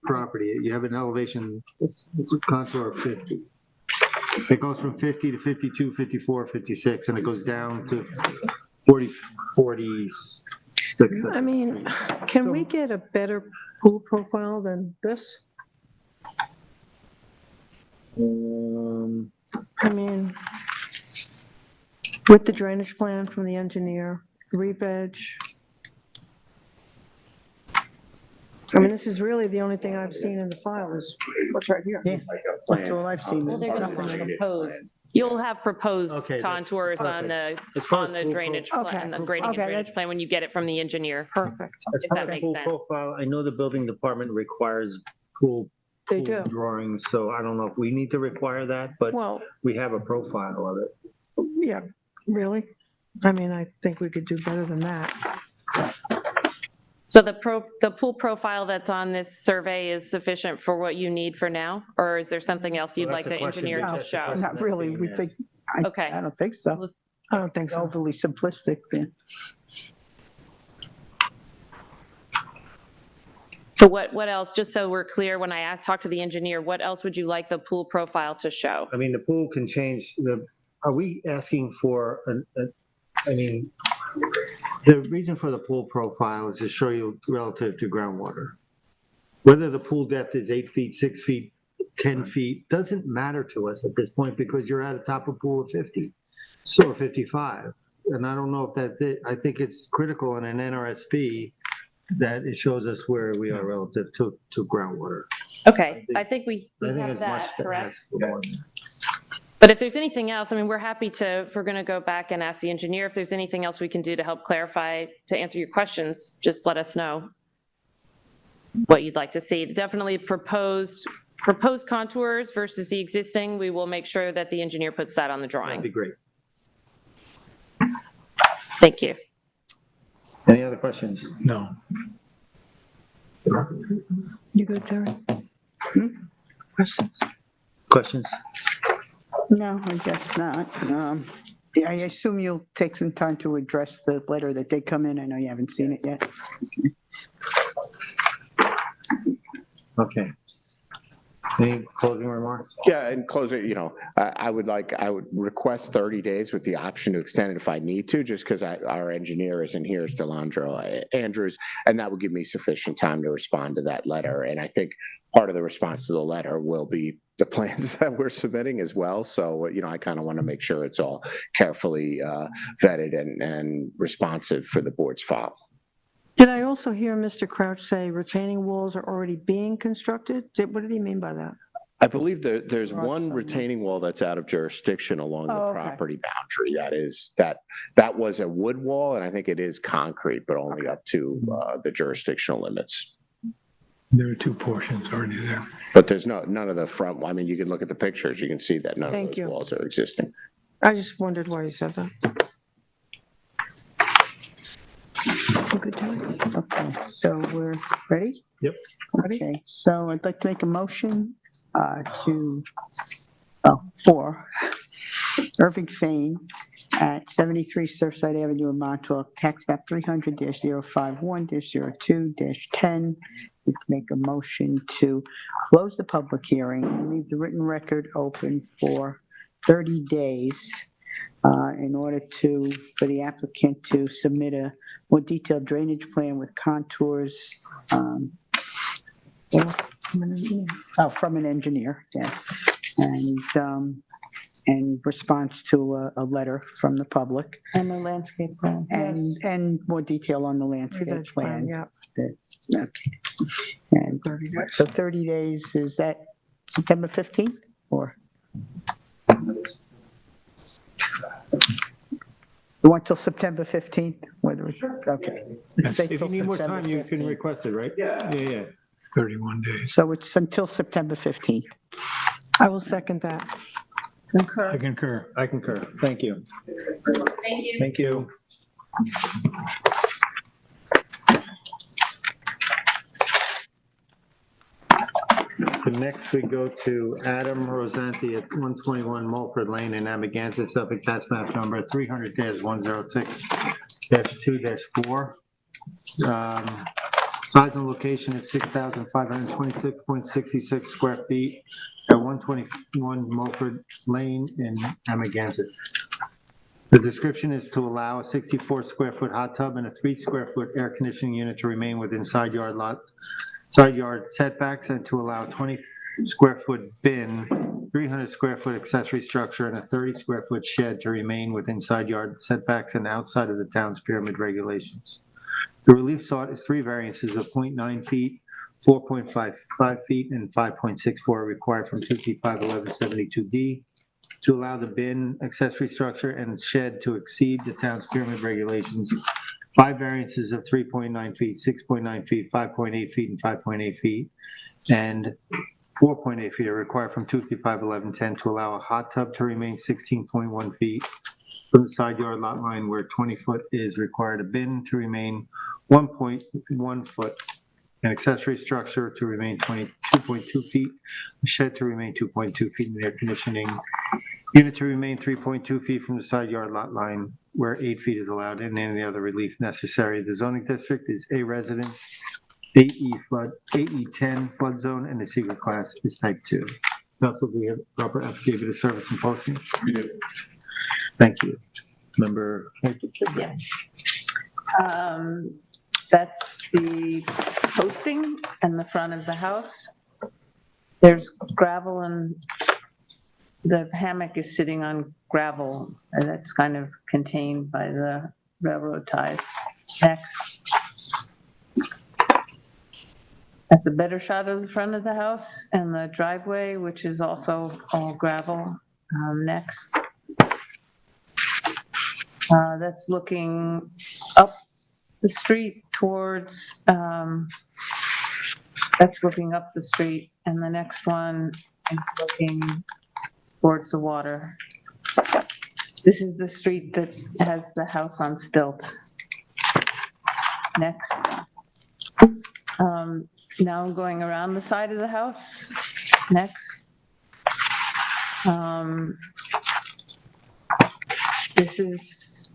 property, you have an elevation contour of 50. It goes from 50 to 52, 54, 56, and it goes down to 40, 46. I mean, can we get a better pool profile than this? I mean, with the drainage plan from the engineer, re-veg. I mean, this is really the only thing I've seen in the file is what's right here. Yeah. That's all I've seen. Well, they're going to propose, you'll have proposed Okay, that's contours on perfect. the, As far on as the pool drainage, Okay. plan, the grading and Okay, drainage plan when you get it from the engineer. Perfect. As If far that as makes pool sense. profile, I know the building department requires pool They do. drawings, so I don't know if we need to require that, but Well, we have a profile of it. yeah, really? I mean, I think we could do better than that. So the pool profile that's on this survey is sufficient for what you need for now? Or is there something else you'd Well, like that's the a question engineer we to just- show? Not really, we think, Okay. I don't think so. I don't think so. Overly simplistic, yeah. So what else, just so we're clear, when I talk to the engineer, what else would you like the pool profile to show? I mean, the pool can change are we asking for I mean, the reason for the pool profile is to show you relative to groundwater. Whether the pool depth is 8 feet, 6 feet, 10 feet, doesn't matter to us at this point because you're at a top of pool of 50, or 55. And I don't know if I think it's critical in an NRSP that it shows us where we are relative to groundwater. Okay, I think we I think have it's much that, to correct? ask for. But if there's anything else, I mean, we're happy to, if we're going to go back and ask the engineer, if there's anything else we can do to help clarify, to answer your questions, just let us know what you'd like to see. Definitely proposed contours versus the existing. We will make sure that the engineer puts that on the That'd be drawing. great. Thank you. Any other questions? No. You good, Terry? Questions? No, I guess not. I assume you'll take some time to address the letter that did come in. I know you haven't seen it yet. Okay. Any closing remarks? Yeah, in closing, I would request 30 days with the option to extend it if I need to, just because our engineer isn't here, is Delandro Andrews, and that would give me sufficient time to respond to that letter. And I think part of the response to the letter will be the plans that we're submitting as well. So, I kind of want to make sure it's all carefully vetted and responsive for the board's file. Did I also hear Mr. Crouch say retaining walls are already being constructed? What did he mean by that? I believe there's Or one some- retaining wall that's out of jurisdiction along the Oh, okay. property boundary. That was a wood wall, and I think it is concrete, but only up to the jurisdictional limits. There are two portions already there. But there's none of the front, I mean, you can look at the pictures, you can see that none of Thank those you. walls are existing. I just wondered why you said that. Good time. Okay, so we're ready? Yep. Okay, so I'd like to make a motion for Irving Fain at 73 Surfside Avenue in Montauk, tax map 300-051-02-10. We can make a motion to close the public hearing and leave the written record open for 30 days in order for the applicant to submit a more detailed drainage plan with contours from an engineer, yes, and response to a letter from the public, And the landscape plan. and more detail on the landscape Veg plan, plan. yeah. Okay. And 30 days. so 30 days, is that September 15th, or? You want till September 15th? Okay. Say If you till need more September time, you can 15th. request it, right? Yeah. 31 days. So it's until September 15th. I will second that. I concur. I concur. Thank you. Thank you. Thank you. So next we go to Adam Rosanti at 121 Mulford Lane in Amagansett, Suffolk, tax map number 300-106-2-4. Size and location is 6,526.66 square feet at 121 Mulford Lane in Amagansett. The description is to allow a 64 square foot hot tub and a 3 square foot air conditioning unit to remain within side yard setbacks, and to allow a 20 square foot bin, 300 square foot accessory structure, and a 30 square foot shed to remain within side yard setbacks and outside of the town's pyramid regulations. The relief sought is 3 variances of 0.9 feet, 4.55 feet, and 5.64 required from 551172D to allow the bin, accessory structure, and shed to exceed the town's pyramid regulations. 5 variances of 3.9 feet, 6.9 feet, 5.8 feet, and 5.8 feet, and 4.8 feet are required from 2551110 to allow a hot tub to remain 16.1 feet from the side yard lot line where 20 foot is required, a bin to remain 1.1 foot, an accessory structure to remain 22.2 feet, a shed to remain 2.2 feet, and the air conditioning unit to remain 3.2 feet from the side yard lot line where 8 feet is allowed, and any other relief necessary. The zoning district is A residence, AE10 flood zone, and the secret class is type 2. Council, do we have proper affidavit of service and posting? We do. Thank you. Member. That's the posting and the front of the house. There's gravel, and the hammock is sitting on gravel, and that's kind of contained by the railroad ties. Next. That's a better shot of the front of the house and the driveway, which is also all gravel. Next. That's looking up the street towards, that's looking up the street, and the next one is looking towards the water. This is the street that has the house on stilts. Next. Now I'm going around the side of the house. Next. This is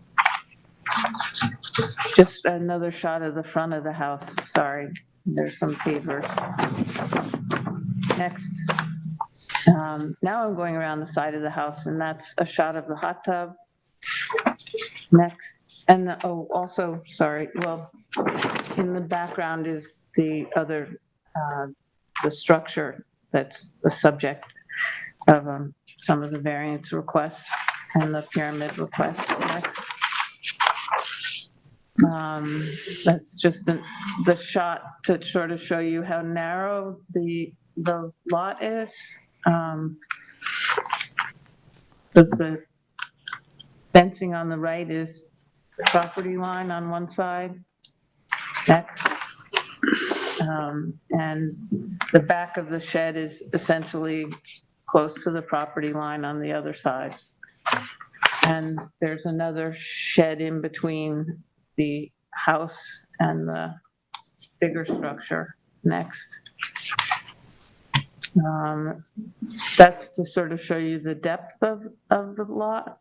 just another shot of the front of the house. Sorry, there's some pavers. Next. Now I'm going around the side of the house, and that's a shot of the hot tub. Next. And also, sorry, well, in the background is the other, the structure that's the subject of some of the variance requests and the pyramid requests. That's just the shot to sort of show you how narrow the lot is. Does the fencing on the right is the property line on one side? Next. And the back of the shed is essentially close to the property line on the other side. And there's another shed in between the house and the bigger structure. Next. That's to sort of show you the depth of the lot.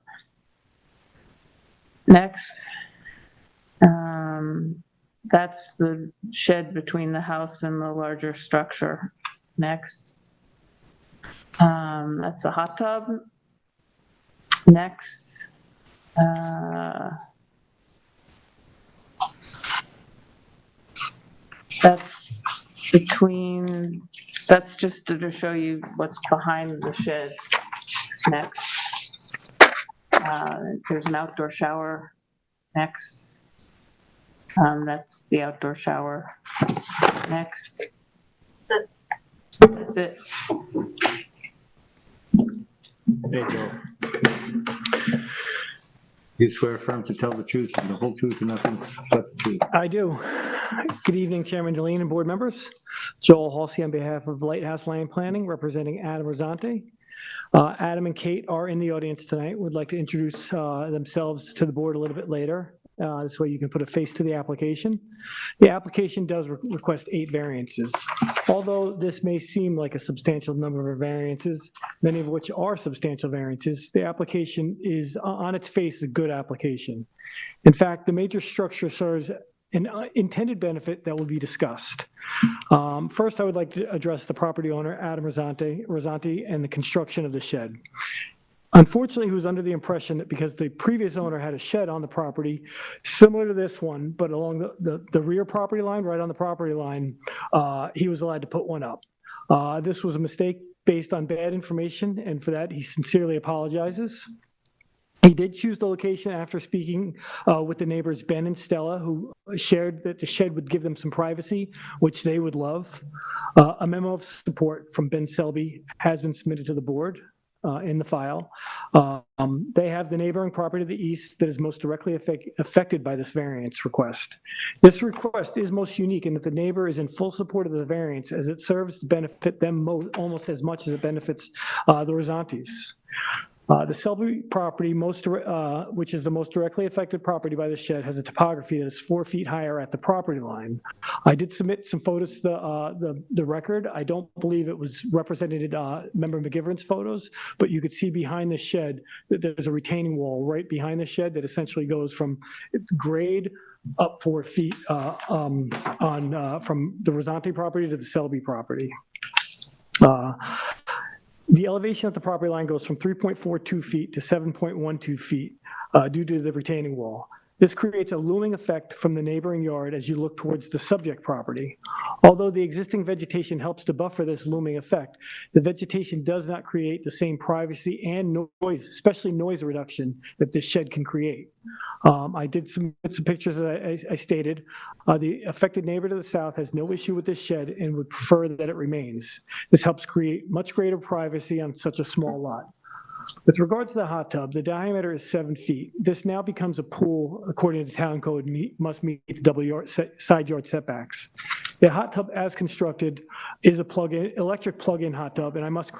Next. That's the shed between the house and the larger structure. Next. That's a hot tub. Next. That's just to show you what's behind the sheds. Next. There's an outdoor shower. Next. That's the outdoor shower. Next. That's it. Hey, Joe. You swear affirm to tell the truth and the whole truth and nothing but the truth. I do. Good evening, Chairman Deline and board members. Joel Halsey on behalf of Lighthouse Land Planning, representing Adam Rosante. Adam and Kate are in the audience tonight. Would like to introduce themselves to the board a little bit later. This way you can put a face to the application. The application does request 8 variances. Although this may seem like a substantial number of variances, many of which are substantial variances, the application is on its face a good application. In fact, the major structure serves an intended benefit that will be discussed. First, I would like to address the property owner, Adam Rosante, and the construction of the shed. Unfortunately, he was under the impression that because the previous owner had a shed on the property, similar to this one, but along the rear property line, right on the property line, he was allowed to put one up. This was a mistake based on bad information, and for that, he sincerely apologizes. He did choose the location after speaking with the neighbors Ben and Stella, who shared that the shed would give them some privacy, which they would love. A memo of support from Ben Selby has been submitted to the board in the file. They have the neighboring property to the east that is most directly affected by this variance request. This request is most unique in that the neighbor is in full support of the variance, as it serves to benefit them almost as much as it benefits the Rosantes. The Selby property, which is the most directly affected property by the shed, has a topography that is 4 feet higher at the property line. I did submit some photos to the record. I don't believe it was represented in Member McGivern's photos, but you could see behind the shed that there's a retaining wall right behind the shed that essentially goes from grade up 4 feet from the Rosante property to the Selby property. The elevation at the property line goes from 3.42 feet to 7.12 feet due to the retaining wall. This creates a looming effect from the neighboring yard as you look towards the subject property. Although the existing vegetation helps to buffer this looming effect, the vegetation does not create the same privacy and noise, especially noise reduction, that this shed can create. I did submit some pictures, as I stated. The affected neighbor to the south has no issue with this shed and would prefer that it remains. This helps create much greater privacy on such a small lot. With regards to the hot tub, the diameter is 7 feet. This now becomes a pool, according to town code, must meet the side yard setbacks. The hot tub as constructed is a electric plug-in hot tub, and I must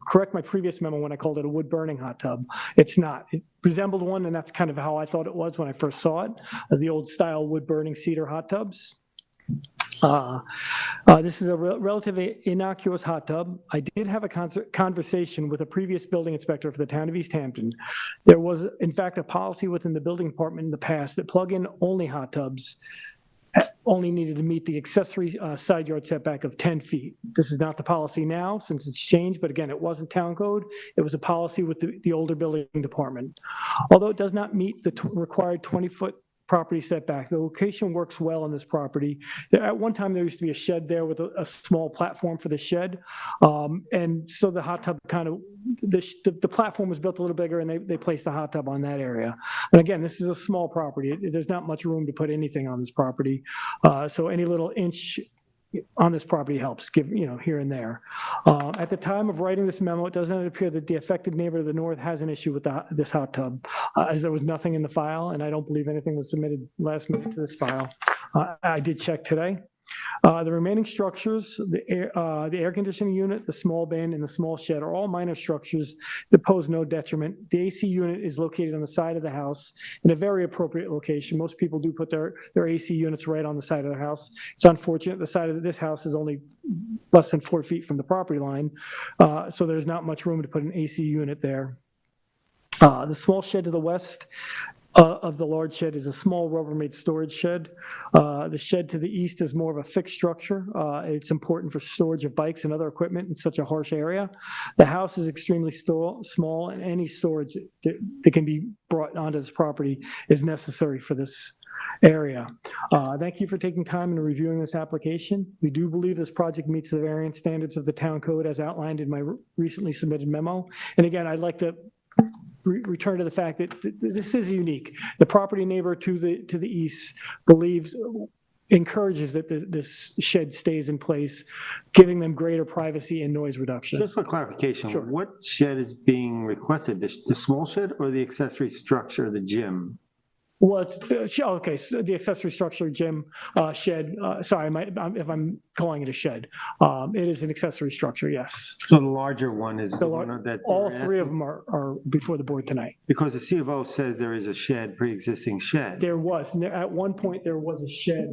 correct my previous memo when I called it a wood-burning hot tub. It's not. It resembled one, and that's kind of how I thought it was when I first saw it, the old style wood-burning cedar hot tubs. This is a relatively innocuous hot tub. I did have a conversation with a previous building inspector for the town of East Hampton. There was, in fact, a policy within the building department in the past that plug-in only hot tubs only needed to meet the accessory side yard setback of 10 feet. This is not the policy now, since it's changed, but again, it wasn't town code. It was a policy with the older building department. Although it does not meet the required 20-foot property setback, the location works well on this property. At one time, there used to be a shed there with a small platform for the shed. And so the hot tub the platform was built a little bigger, and they placed the hot tub on that area. And again, this is a small property. There's not much room to put anything on this property. So any little inch on this property helps, give, here and there. At the time of writing this memo, it does not appear that the affected neighbor to the north has an issue with this hot tub, as there was nothing in the file, and I don't believe anything was submitted last minute to this file. I did check today. The remaining structures, the air conditioning unit, the small bin, and the small shed are all minor structures that pose no detriment. The AC unit is located on the side of the house in a very appropriate location. Most people do put their AC units right on the side of their house. It's unfortunate the side of this house is only less than 4 feet from the property line, so there's not much room to put an AC unit there. The small shed to the west of the large shed is a small Rubbermaid storage shed. The shed to the east is more of a fixed structure. It's important for storage of bikes and other equipment in such a harsh area. The house is extremely small, and any storage that can be brought onto this property is necessary for this area. Thank you for taking time and reviewing this application. We do believe this project meets the variance standards of the town code as outlined in my recently submitted memo. And again, I'd like to return to the fact that this is unique. The property neighbor to the east encourages that this shed stays in place, giving them greater privacy and noise reduction. Just for clarification, Sure. what shed is being requested? The small shed or the accessory structure, the gym? Well, it's, okay, so the accessory structure, gym, shed, sorry, if I'm calling it a shed, it is an accessory structure, yes. So the larger one is the one that. All they're three of asking- them are before the board tonight. Because the C of O says there is a shed, pre-existing shed. There was, at one point, there was a shed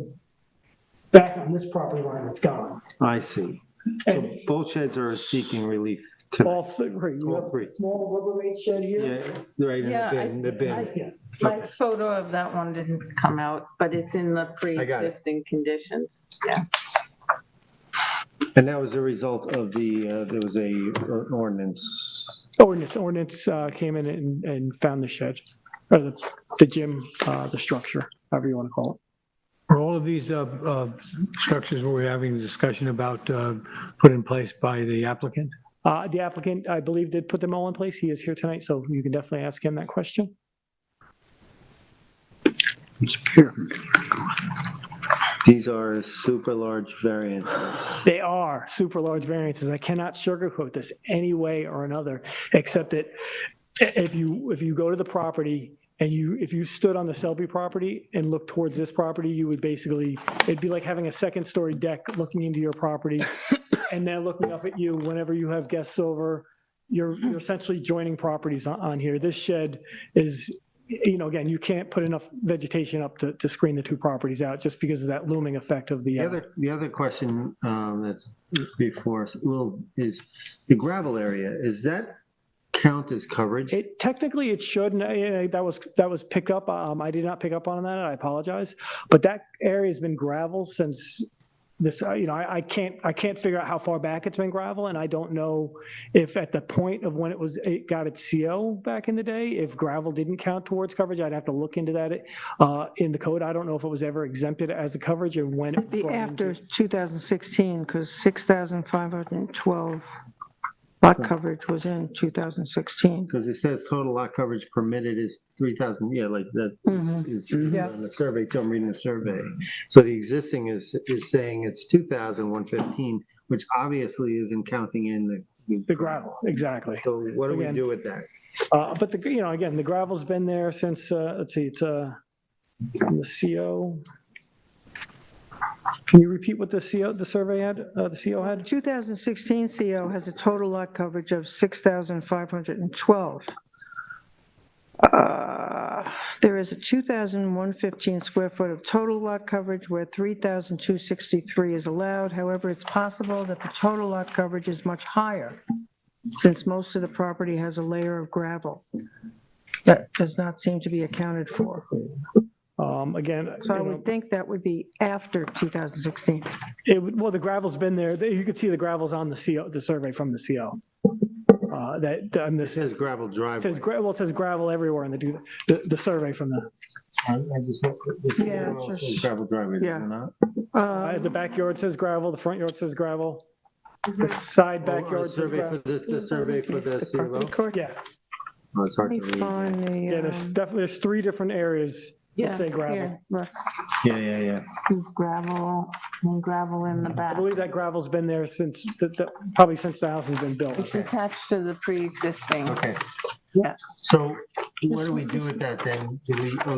back on this property line that's gone. I see. So And both sheds are seeking relief tonight. all three, you All have three. a small Rubbermaid shed here. Yeah, right in Yeah, the bin. Yeah. My photo of that one didn't come out, but it's in the pre-existing conditions. Yeah. And that was a result of there was an ordinance. Ordinance came in and found the shed, or the gym, the structure, however you want to call it. Are all of these structures we're having a discussion about put in place by the applicant? The applicant, I believe, did put them all in place. He is here tonight, so you can definitely ask him that question. These are super large variances. They are super large variances. I cannot sugarcoat this any way or another, except that if you go to the property and if you stood on the Selby property and looked towards this property, you would basically, it'd be like having a second story deck looking into your property and then looking up at you whenever you have guests over. You're essentially joining properties on here. This shed is, again, you can't put enough vegetation up to screen the two properties out just because of that looming effect of the. The other question that's before us is the gravel area. Is that count as coverage? Technically, it should. And that was picked up. I did not pick up on that. I apologize. But that area has been gravel since this. I can't figure out how far back it's been gravel, and I don't know if at the point of when it got its CO back in the day, if gravel didn't count towards coverage. I'd have to look into that in the code. I don't know if it was ever exempted as a coverage and when it Be brought after into- 2016, because 6,512 lot coverage was in 2016. Because it says total lot coverage permitted is 3,000, like that is Yeah. on the survey, I'm reading the survey. So the existing is saying it's 2,115, which obviously isn't counting in the gravel. Exactly. So what do we Again, do with that? But again, the gravel's been there since, let's see, it's the CO. Can you repeat what the survey had, the CO had? 2016 CO has a total lot coverage of 6,512. There is a 2,115 square foot of total lot coverage where 3,263 is allowed. However, it's possible that the total lot coverage is much higher since most of the property has a layer of gravel that does not seem to be accounted for. Again, So I would think that would be after 2016. well, the gravel's been there. You could see the gravel's on the CO, the survey from the CO. It says gravel driveway. It says gravel everywhere in the survey from the. Yeah, it's just- Gravel driveway, does it yeah. not? The backyard says gravel, the front yard says gravel, the side backyard says Survey for gravel. this, the survey for the Property CLO? court. Yeah, Oh, it's hard Let to me read. find yeah, the, there's 3 different areas Yeah, say gravel. here, look, Yeah. there's gravel, and gravel in the I back. believe that gravel's been there since, probably since the house has been built. It's attached to the pre-existing. Okay. Yeah. So what do we do with that then?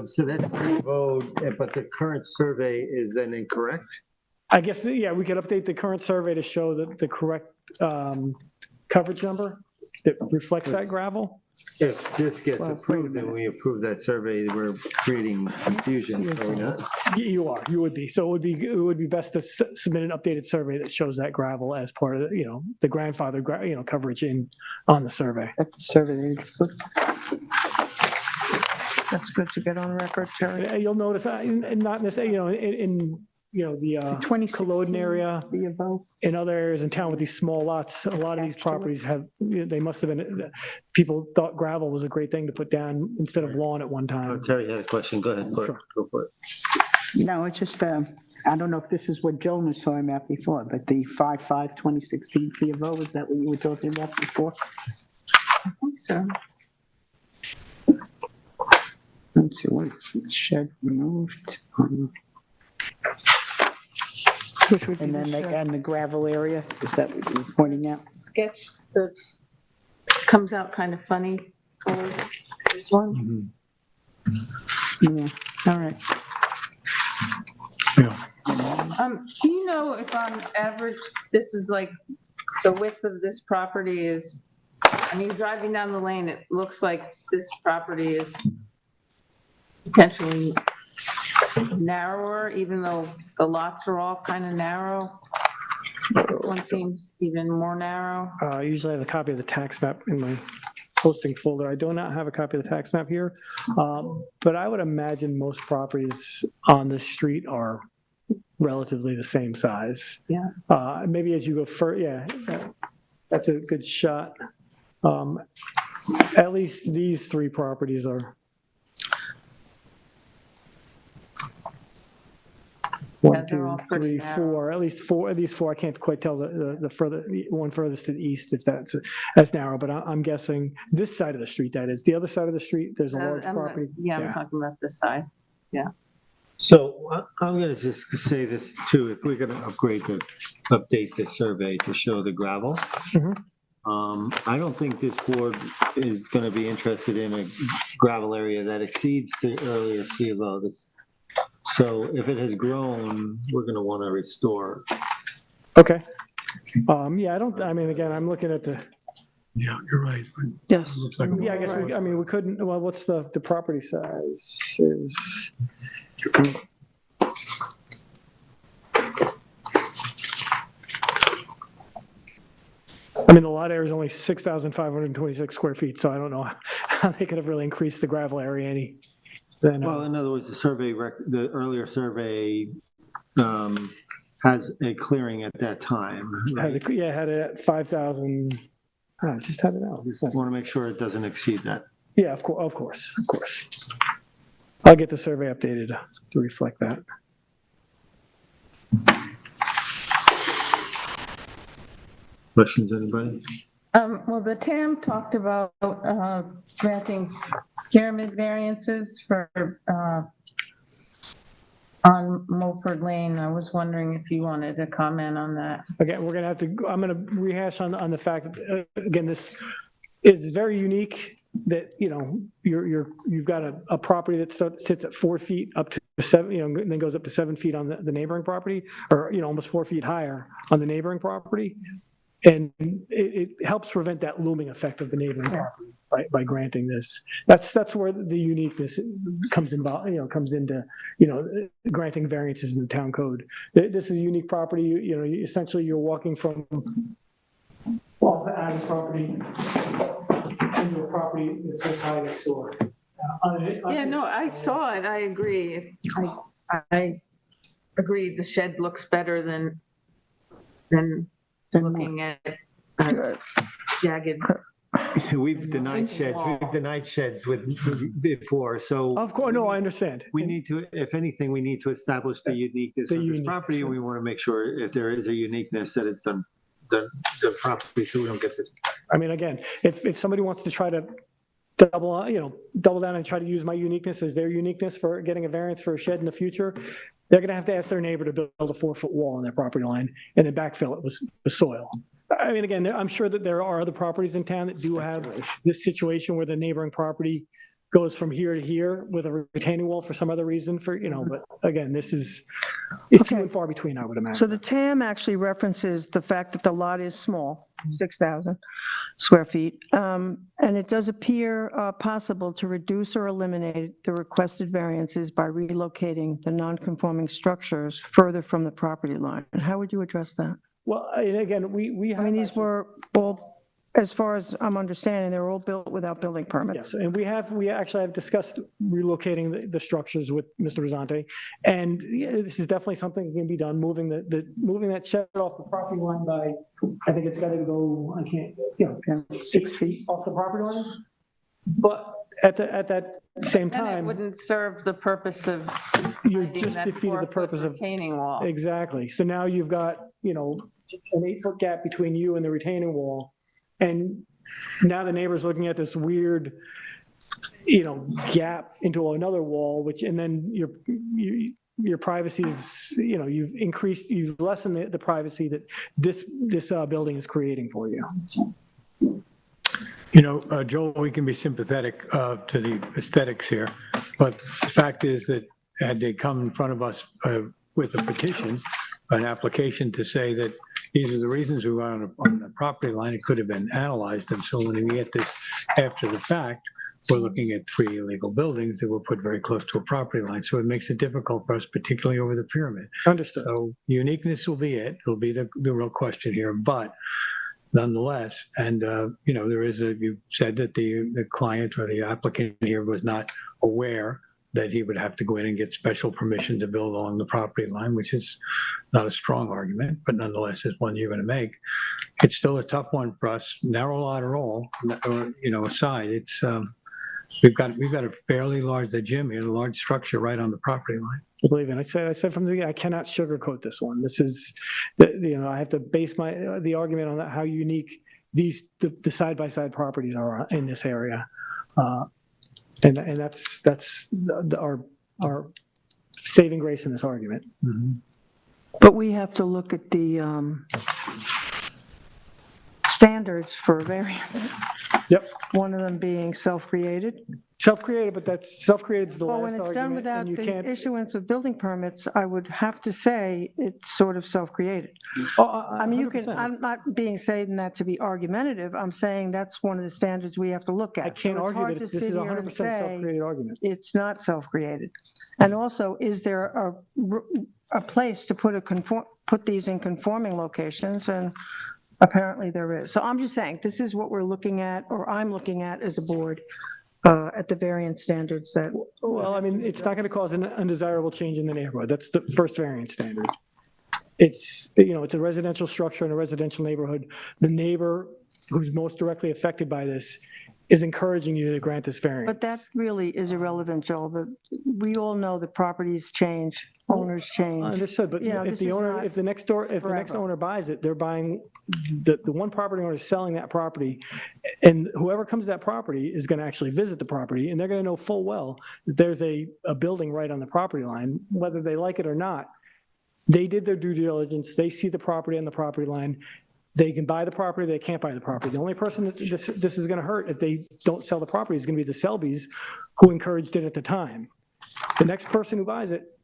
So that's the vote, but the current survey is then incorrect? I guess, yeah, we could update the current survey to show the correct coverage number that reflects that gravel. If this gets approved, then we approve that survey, we're creating confusion, are we not? You would be. So it would be best to submit an updated survey that shows that gravel as part of, the grandfather, coverage on the survey. That's the survey. That's good to get on record, Terry. You'll notice, and not necessarily, in the 2016 Culloden area, the above. in other areas in town with these small lots, a lot of these properties have, they must have been, people thought gravel was a great thing to put down instead of lawn at one Oh, time. Terry had a question, go ahead, Sure. go for it. No, it's just, I don't know if this is what Joan was talking about before, but the 5/5/2016 C of O, is that what you were talking about before? I think so. Let's see, what shed removed. Which would be And the then shed. and the gravel area, is that what you're pointing out? Sketch that comes out kind of funny. This one. Yeah, all right. Do you know if on average, this is like, the width of this property is, driving down the lane, it looks like this property is potentially narrower, even though the lots are all kind of narrow. One seems even more narrow. I usually have a copy of the tax map in my posting folder. I do not have a copy of the tax map here, but I would imagine most properties on this street are relatively the same size. Yeah. Maybe as you go further, that's a good shot. At least these three properties are. One, Yeah, they're all two, pretty three, narrow. four, at least four. I can't quite tell the one furthest to the east if that's narrow, but I'm guessing this side of the street, that is. The other side of the street, there's a large property. I'm talking about this side. So I'm gonna just say this too, if we're gonna update the survey to show the gravel. Mhm. I don't think this board is gonna be interested in a gravel area that exceeds the earlier C of O. So if it has grown, we're gonna wanna restore. Okay. Again, I'm looking at the, Yeah, you're right. Yes. Looks like a- yeah, I guess, we couldn't, well, what's the property size is? The lot area is only 6,526 square feet, so I don't know how they could have really increased the gravel area any. Then, Well, in other words, the earlier survey has a clearing at that time. Right? had it at 5,000, I just had it out. Want to make sure it doesn't exceed that. Yeah, of course. I'll get the survey updated to reflect that. Questions, anybody? Well, the TAM talked about granting pyramid variances for, on Mulford Lane. I was wondering if you wanted to comment on that. Again, I'm gonna rehash on the fact that, again, this is very unique that, you've got a property that sits at 4 feet up to 7, and then goes up to 7 feet on the neighboring property, or, almost 4 feet higher on the neighboring properity. And it helps prevent that looming effect of the neighboring property by granting this. That's where the uniqueness comes into, granting variances in the town code. This is a unique property, essentially you're walking from off the Adams property into a property that sits high next door. Yeah, no, I saw it. I agree. I agree. The shed looks better than looking at jagged. We've denied sheds before, so. Of course, no, I understand. We need to, if anything, we need to establish the uniqueness of this property, and we want to make sure if there is a uniqueness that it's done properly, so we don't get this. Again, if somebody wants to try to double down and try to use my uniqueness as their uniqueness for getting a variance for a shed in the future, they're going to have to ask their neighbor to build a 4-foot wall on their property line and then backfill it with soil. I mean, again, I'm sure that there are other properties in town that do have this situation where the neighboring property goes from here to here with a retaining wall for some other reason but again, it's few and far between, I would imagine. So the TAM actually references the fact that the lot is small, 6,000 square feet. And it does appear possible to reduce or eliminate the requested variances by relocating the non-conforming structures further from the property line. And how would you address that? Well, and again, we have. I mean, these were all, as far as I'm understanding, they were all built without building permits. Yes, and we actually have discussed relocating the structures with Mr. Rosante, and this is definitely something that can be done, moving that shed off the property line by, I think it's got to go, 6 feet off the property line. But at that same And it time, wouldn't serve the purpose of you finding just that defeated the 4-foot purpose of. retaining wall. Exactly. So now you've got, an 8-foot gap between you and the retaining wall. And now the neighbor's looking at this weird, gap into another wall, and then your privacy is, you've lessened the privacy that this building is creating for you. Joel, we can be sympathetic to the aesthetics here, but the fact is that had they come in front of us with a petition, an application to say that these are the reasons we were on the property line, it could have been analyzed. And so when we get this after the fact, we're looking at 3 illegal buildings that were put very close to a property line. So it makes it difficult for us, particularly over the pyramid. Understood. So uniqueness will be it. It'll be the real question here. But nonetheless, and you said that the client or the applicant here was not aware that he would have to go in and get special permission to build along the property line, which is not a strong argument, but nonetheless is one you're going to make. It's still a tough one for us, narrow lot or all, aside. It's we've got a fairly large, the gym here, a large structure right on the property line. I believe it. I said from the beginning, I cannot sugarcoat this one. This is, I have to base the argument on how unique the side-by-side properties are in this area. And that's our saving grace in this argument. Mm-hmm. But we have to look at the standards for variance. Yep. One of them being self-created. Self-created, but that's self-created is the Well, last when it's done argument, without and you the can't. issuance of building permits, I would have to say it's sort of self-created. I mean, 100%. I'm not saying that to be argumentative. I'm saying that's one of the standards we have to look at. I can't So it's argue hard that to this sit is a here 100% and say self-created argument. it's not self-created. And also, is there a place to put these in conforming locations? And apparently there is. So I'm just saying, this is what we're looking at, or I'm looking at as a board, at the variance standards that. Well, I mean, it's not going to cause an undesirable change in the neighborhood. That's the first variance standard. It's, it's a residential structure in a residential neighborhood. The neighbor who's most directly affected by this is encouraging you to grant this variance. But that really is irrelevant, Joel. We all know that properties change, owners change. Understood, but if the next owner buys it, they're buying, the one property owner is selling that property, and whoever comes to that property is going to actually visit the property, and they're going to know full well that there's a building right on the property line, whether they like it or not. They did their due diligence, they see the property on the property line, they can buy the property, they can't buy the property. The only person that this is going to hurt if they don't sell the property is going to be the Selbys who encouraged it at the time. The next person who buys it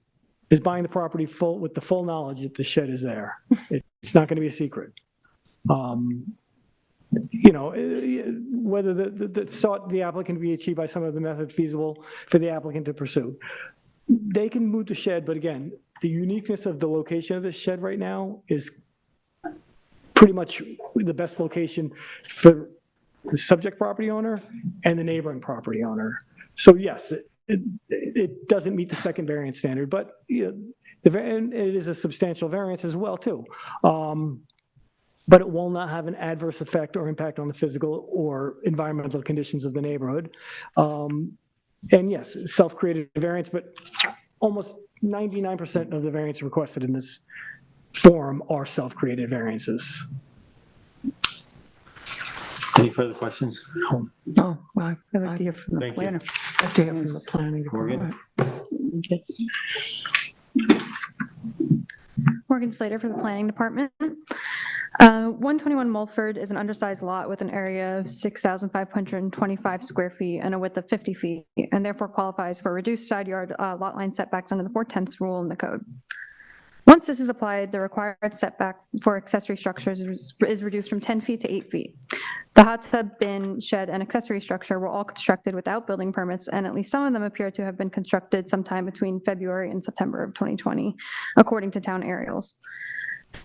is buying the property with the full knowledge that the shed is there. It's not going to be a secret. Whether the applicant be achieved by some of the method feasible for the applicant to pursue. They can move the shed, but again, the uniqueness of the location of the shed right now is pretty much the best location for the subject property owner and the neighboring property owner. So yes, it doesn't meet the second variance standard, but and it is a substantial variance as well too. But it will not have an adverse effect or impact on the physical or environmental conditions of the neighborhood. And yes, self-created variance, but almost 99% of the variance requested in this form are self-created variances. Any further questions? No, I I'd like to hear from the Thank you. planner. have to hear from the planning Morgan? department. Okay. Morgan Slater for the Planning Department. 121 Mulford is an undersized lot with an area of 6,525 square feet and a width of 50 feet, and therefore qualifies for reduced side yard lot line setbacks under the 4/10 rule in the code. Once this is applied, the required setback for accessory structures is reduced from 10 feet to 8 feet. The hot tub, bin, shed, and accessory structure were all constructed without building permits, and at least some of them appear to have been constructed sometime between February and September of 2020, according to town aerials.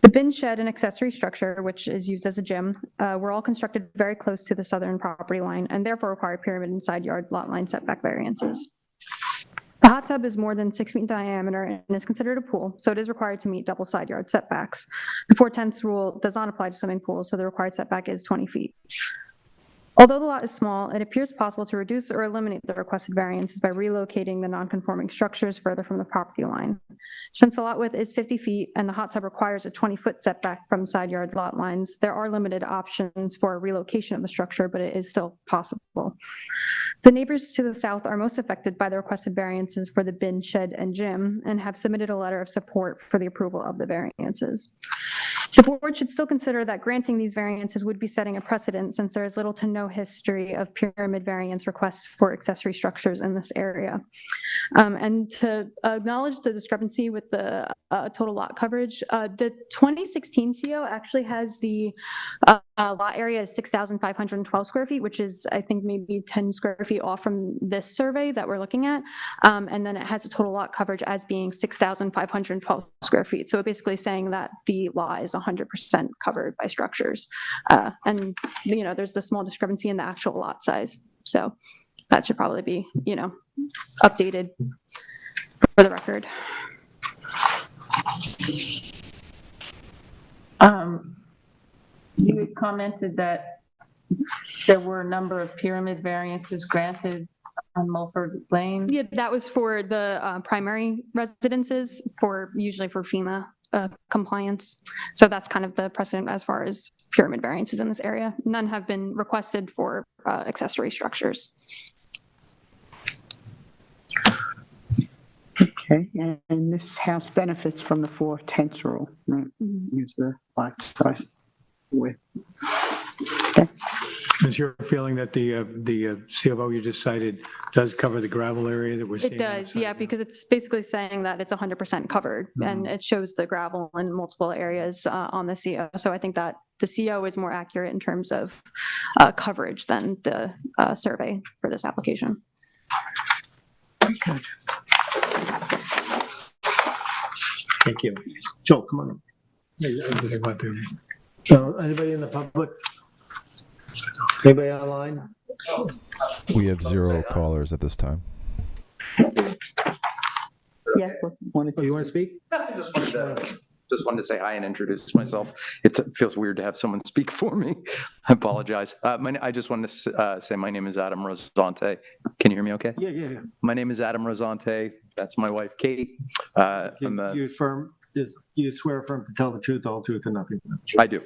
The bin, shed, and accessory structure, which is used as a gym, were all constructed very close to the southern property line and therefore require pyramid and side yard lot line setback variances. The hot tub is more than 6 feet in diameter and is considered a pool, so it is required to meet double side yard setbacks. The 4/10 rule does not apply to swimming pools, so the required setback is 20 feet. Although the lot is small, it appears possible to reduce or eliminate the requested variances by relocating the non-conforming structures further from the property line. Since the lot width is 50 feet and the hot tub requires a 20-foot setback from side yard lot lines, there are limited options for relocation of the structure, but it is still possible. The neighbors to the south are most affected by the requested variances for the bin, shed, and gym, and have submitted a letter of support for the approval of the variances. The board should still consider that granting these variances would be setting a precedent, since there is little to no history of pyramid variance requests for accessory structures in this area. And to acknowledge the discrepancy with the total lot coverage, the 2016 CO actually has the lot area is 6,512 square feet, which is, I think, maybe 10 square feet off from this survey that we're looking at. And then it has a total lot coverage as being 6,512 square feet. So basically saying that the lot is 100% covered by structures. And, you know, there's a small discrepancy in the actual lot size. So that should probably be, you know, updated for the record. You had commented that there were a number of pyramid variances granted on Mulford Lane. Yeah, that was for the primary residences, usually for FEMA compliance. So that's kind of the precedent as far as pyramid variances in this area. None have been requested for accessory structures. Okay, and this house benefits from the 4/10 rule, right? Use the lot size width. Okay. Is your feeling that the C of O you just cited does cover the gravel area that we're seeing? It does, yeah, because it's basically saying that it's 100% covered, and it shows the gravel in multiple areas on the CO. So I think that the CO is more accurate in terms of coverage than the survey for this application. Good. Thank you. Joe, come on. Anybody in the public? Anybody online? We have 0 callers at this time. Yeah. Oh, you want to speak? Just wanted to say hi and introduce myself. It feels weird to have someone speak for me. I apologize. I just wanted to say my name is Adam Rosante. Can you hear me okay? Yeah. My name is Adam Rosante. That's my wife, Kate. Do you swear affirm to tell the truth, the whole truth, and nothing but the truth? I do.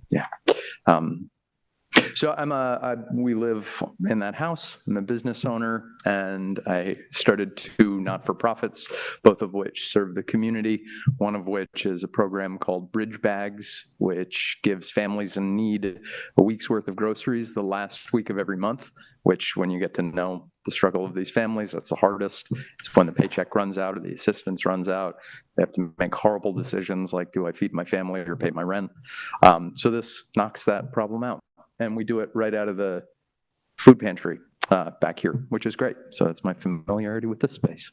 Yeah. So we live in that house. I'm a business owner, and I started 2 not-for-profits, both of which serve the community, one of which is a program called Bridge Bags, which gives families in need a week's worth of groceries the last week of every month, which when you get to know the struggle of these families, that's the hardest. It's when the paycheck runs out or the assistance runs out. They have to make horrible decisions like, do I feed my family or pay my rent? So this knocks that problem out. And we do it right out of the food pantry back here, which is great. So that's my familiarity with this space.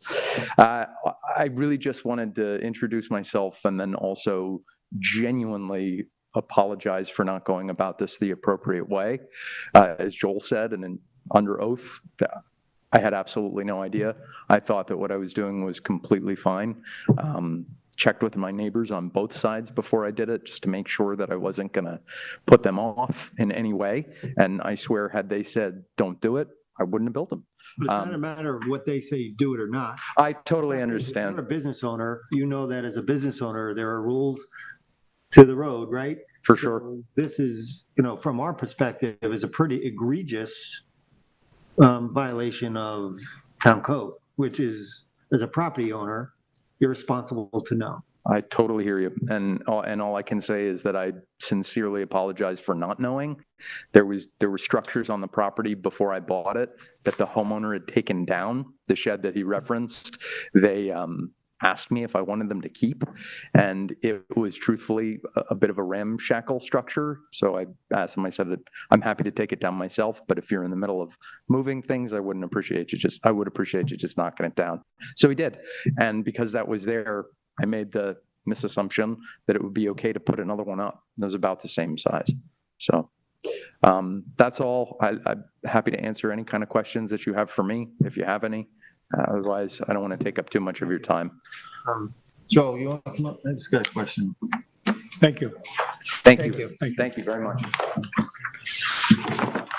I really just wanted to introduce myself and then also genuinely apologize for not going about this the appropriate way. As Joel said, and under oath, I had absolutely no idea. I thought that what I was doing was completely fine. Checked with my neighbors on both sides before I did it, just to make sure that I wasn't going to put them off in any way. And I swear, had they said, don't do it, I wouldn't have built them. But it's not a matter of what they say, do it or not. I totally If understand. you're a business owner, you know that as a business owner, there are rules to the road, right? For sure. So this is, from our perspective, is a pretty egregious violation of town code, which is, as a property owner, you're responsible to know. I totally hear you. And all I can say is that I sincerely apologize for not knowing. There were structures on the property before I bought it that the homeowner had taken down, the shed that he referenced. They asked me if I wanted them to keep, and it was truthfully a bit of a ramshackle structure. So I asked him, I said that I'm happy to take it down myself, but if you're in the middle of moving things, I would appreciate you just knocking it down. So he did. And because that was there, I made the misassumption that it would be okay to put another one up. It was about the same size. So that's all. I'm happy to answer any kind of questions that you have for me, if you have any. Otherwise, I don't want to take up too much of your time. Joe, you want to come up? I just got a question. Thank you. Thank you. Thank you very much.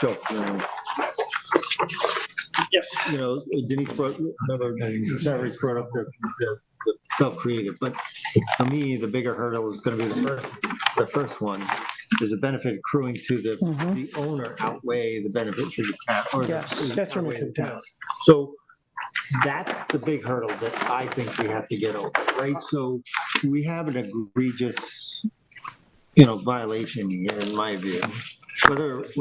Joe. Yes. Denise brought up the self-created, but for me, the bigger hurdle is going to be the first one. Does the benefit accruing to the owner outweigh the benefit to the town? Or Detriment to the town. So that's the big hurdle that I think we have to get over, right? So we have an egregious, violation here, in my view. Whether it's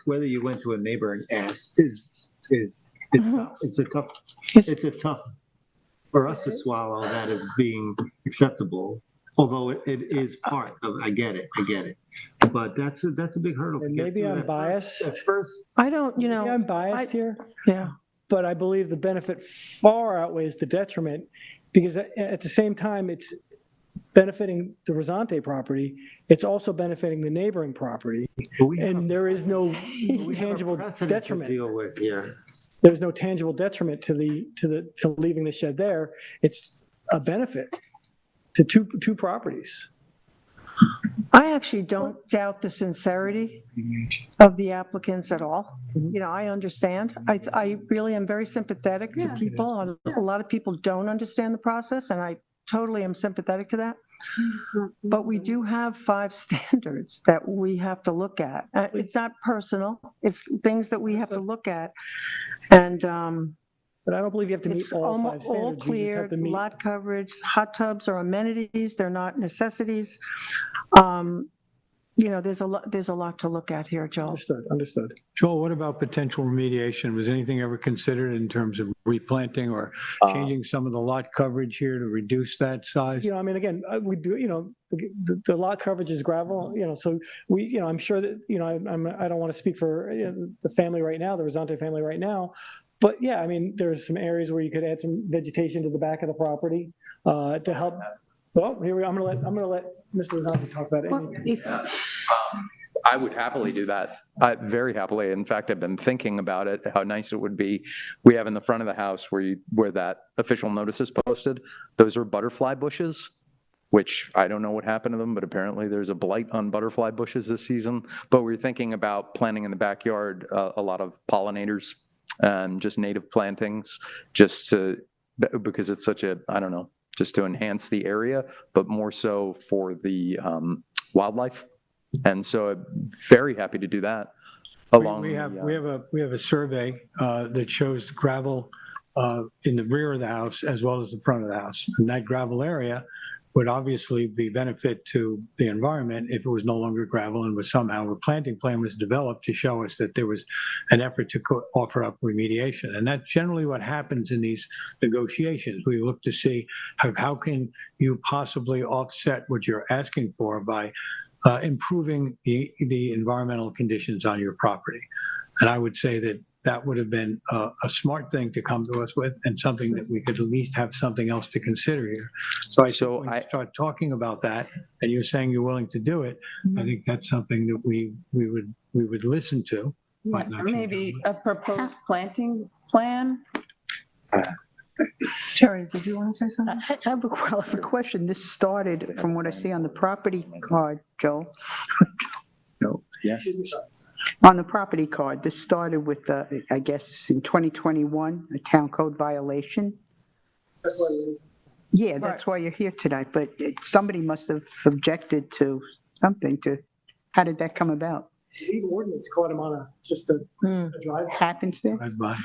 whether you went to a neighbor and asked is tough. It's a tough for us to swallow that as being acceptable. Although it is part of, I get it, but that's a big hurdle. And maybe I'm biased. I don't, Maybe I'm biased here. Yeah. But I believe the benefit far outweighs the detriment, because at the same time, it's benefiting the Rosante property, it's also benefiting the neighboring property, and there is no tangible detriment. Deal with here. There's no tangible detriment to leaving the shed there. It's a benefit to two properties. I actually don't doubt the sincerity of the applicants at all. I understand. I really am very sympathetic to people. A lot of people don't understand the process, and I totally am sympathetic to that. But we do have 5 standards that we have to look at. It's not personal. It's things that we have to look at. And but I don't believe you have to meet it's all 5 all standards. clear, lot coverage, hot tubs are amenities, they're not necessities. There's a lot to look at here, Joel. Understood. Joel, what about potential remediation? Was anything ever considered in terms of replanting or changing some of the lot coverage here to reduce that size? Again, we do, the lot coverage is gravel, so we, I'm sure that, I don't want to speak for the family right now, the Rosante family right now, but yeah, there's some areas where you could add some vegetation to the back of the property to help. Well, I'm gonna let Mr. Rosante talk about it. I would happily do that. Very happily. In fact, I've been thinking about it, how nice it would be. We have in the front of the house where that official notice is posted, those are butterfly bushes, which I don't know what happened to them, but apparently there's a blight on butterfly bushes this season. But we're thinking about planting in the backyard a lot of pollinators and just native plantings, because it's such just to enhance the area, but more so for the wildlife. And so I'm very happy to do that. We have a survey that shows gravel in the rear of the house as well as the front of the house. And that gravel area would obviously be benefit to the environment if it was no longer gravel and was somehow a planting plan was developed to show us that there was an effort to offer up remediation. And that's generally what happens in these negotiations. We look to see how can you possibly offset what you're asking for by improving the environmental conditions on your property. And I would say that would have been a smart thing to come to us with, and something that we could at least have something else to consider here. So when you start talking about that, and you're saying you're willing to do it, I think that's something that we would listen to. Maybe a proposed planting plan. Terry, did you want to say something? I have a question. This started, from what I see on the property card, Joel. No. Yeah. On the property card, this started with, I guess, in 2021, a town code violation. Yeah, that's why you're here tonight, but somebody must have objected to something to, how did that come about? The ordinance caught him on just a drive. Happenstance? Drive-by.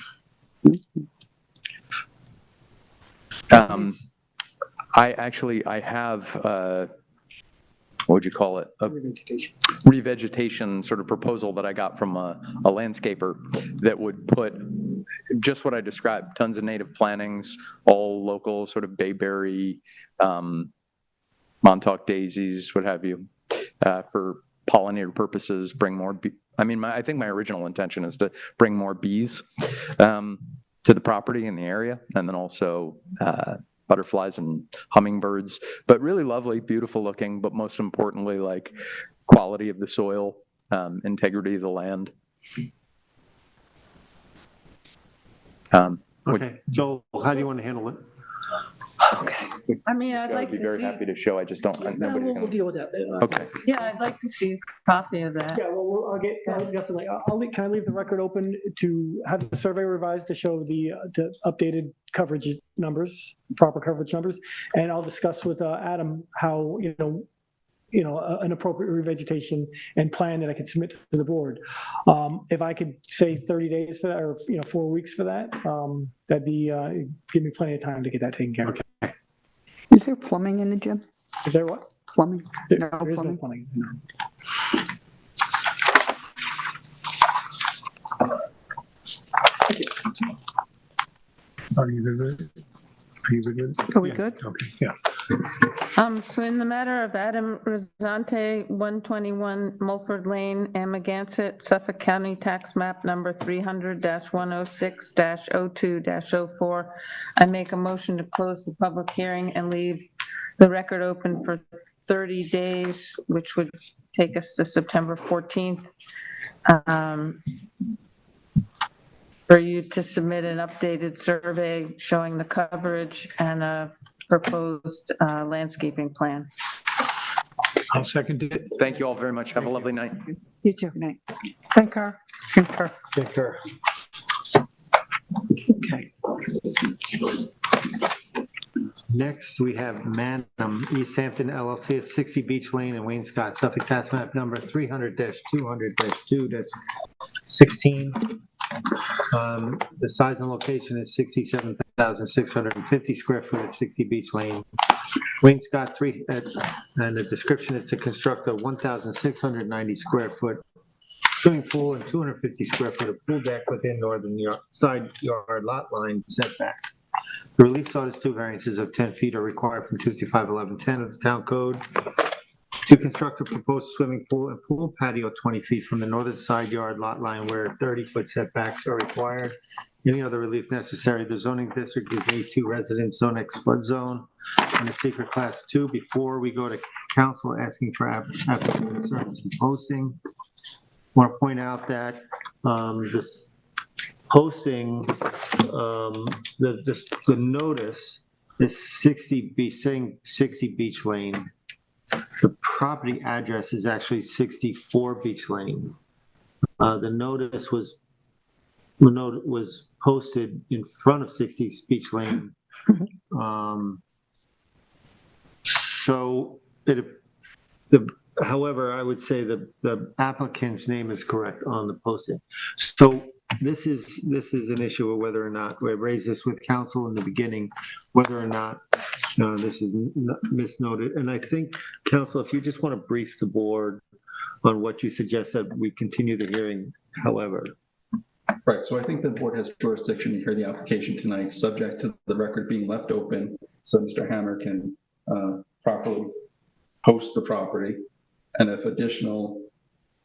I have, what would you call it? A revegetation sort of proposal that I got from a landscaper that would put just what I described, tons of native plantings, all local, sort of bayberry, Montauk daisies, what have you, for pollinator purposes, bring more, I think my original intention is to bring more bees to the property in the area, and then also butterflies and hummingbirds, but really lovely, beautiful looking, but most importantly, like quality of the soil, integrity of the land. Okay, Joel, how do you want to handle it? Okay. I mean, I'd like I'd be to very see, happy to show, I just don't, nobody's We'll gonna. deal with that. Okay. yeah, I'd like to see a copy of that. Yeah, well, I'll definitely, can I leave the record open to have the survey revised to show the updated coverage numbers, proper coverage numbers? And I'll discuss with Adam how, an appropriate revegetation and plan that I could submit to the board. If I could say 30 days for that, or 4 weeks for that, that'd be, give me plenty of time to get that taken care of. Okay. Is there plumbing in the gym? Is there what? Plumbing? There No is no plumbing? plumbing. No. Are you good with it? Are you good with it? Are we good? Okay, yeah. So in the matter of Adam Rosante, 121 Mulford Lane, Amagansett, Suffolk County Tax Map Number 300-106-02-04, I make a motion to close the public hearing and leave the record open for 30 days, which would take us to September 14th, for you to submit an updated survey showing the coverage and a proposed landscaping plan. I'll second it. Thank you all very much. Have a lovely night. You too, night. Concur. Concur. Concur. Okay. Next, we have Manum East Hampton LLC at 60 Beach Lane in Waynescott, Suffolk Tax Map Number 300-200-2-16. The size and location is 67,650 square foot at 60 Beach Lane, Waynescott, and the description is to construct a 1,690 square foot swimming pool and 250 square foot of pool deck within northern side yard lot line setbacks. The relief sought is 2 variances of 10 feet are required from 225-1110 of the town code to construct a proposed swimming pool and pool patio 20 feet from the northern side yard lot line where 30-foot setbacks are required. Any other relief necessary, the zoning district is A2 residence zone X flood zone and a secret class 2. Before we go to council asking for applicant concerns and posting, I want to point out that this posting, the notice is 60 Beach Lane. The property address is actually 64 Beach Lane. The notice was posted in front of 60 Beach Lane. However, I would say the applicant's name is correct on the posting. So this is an issue of whether or not we raised this with council in the beginning, whether or not this is misnoted. And I think, council, if you just want to brief the board on what you suggest that we continue the hearing, however. Right, so I think the board has jurisdiction to hear the application tonight, subject to the record being left open, so Mr. Hammer can properly post the property. And if additional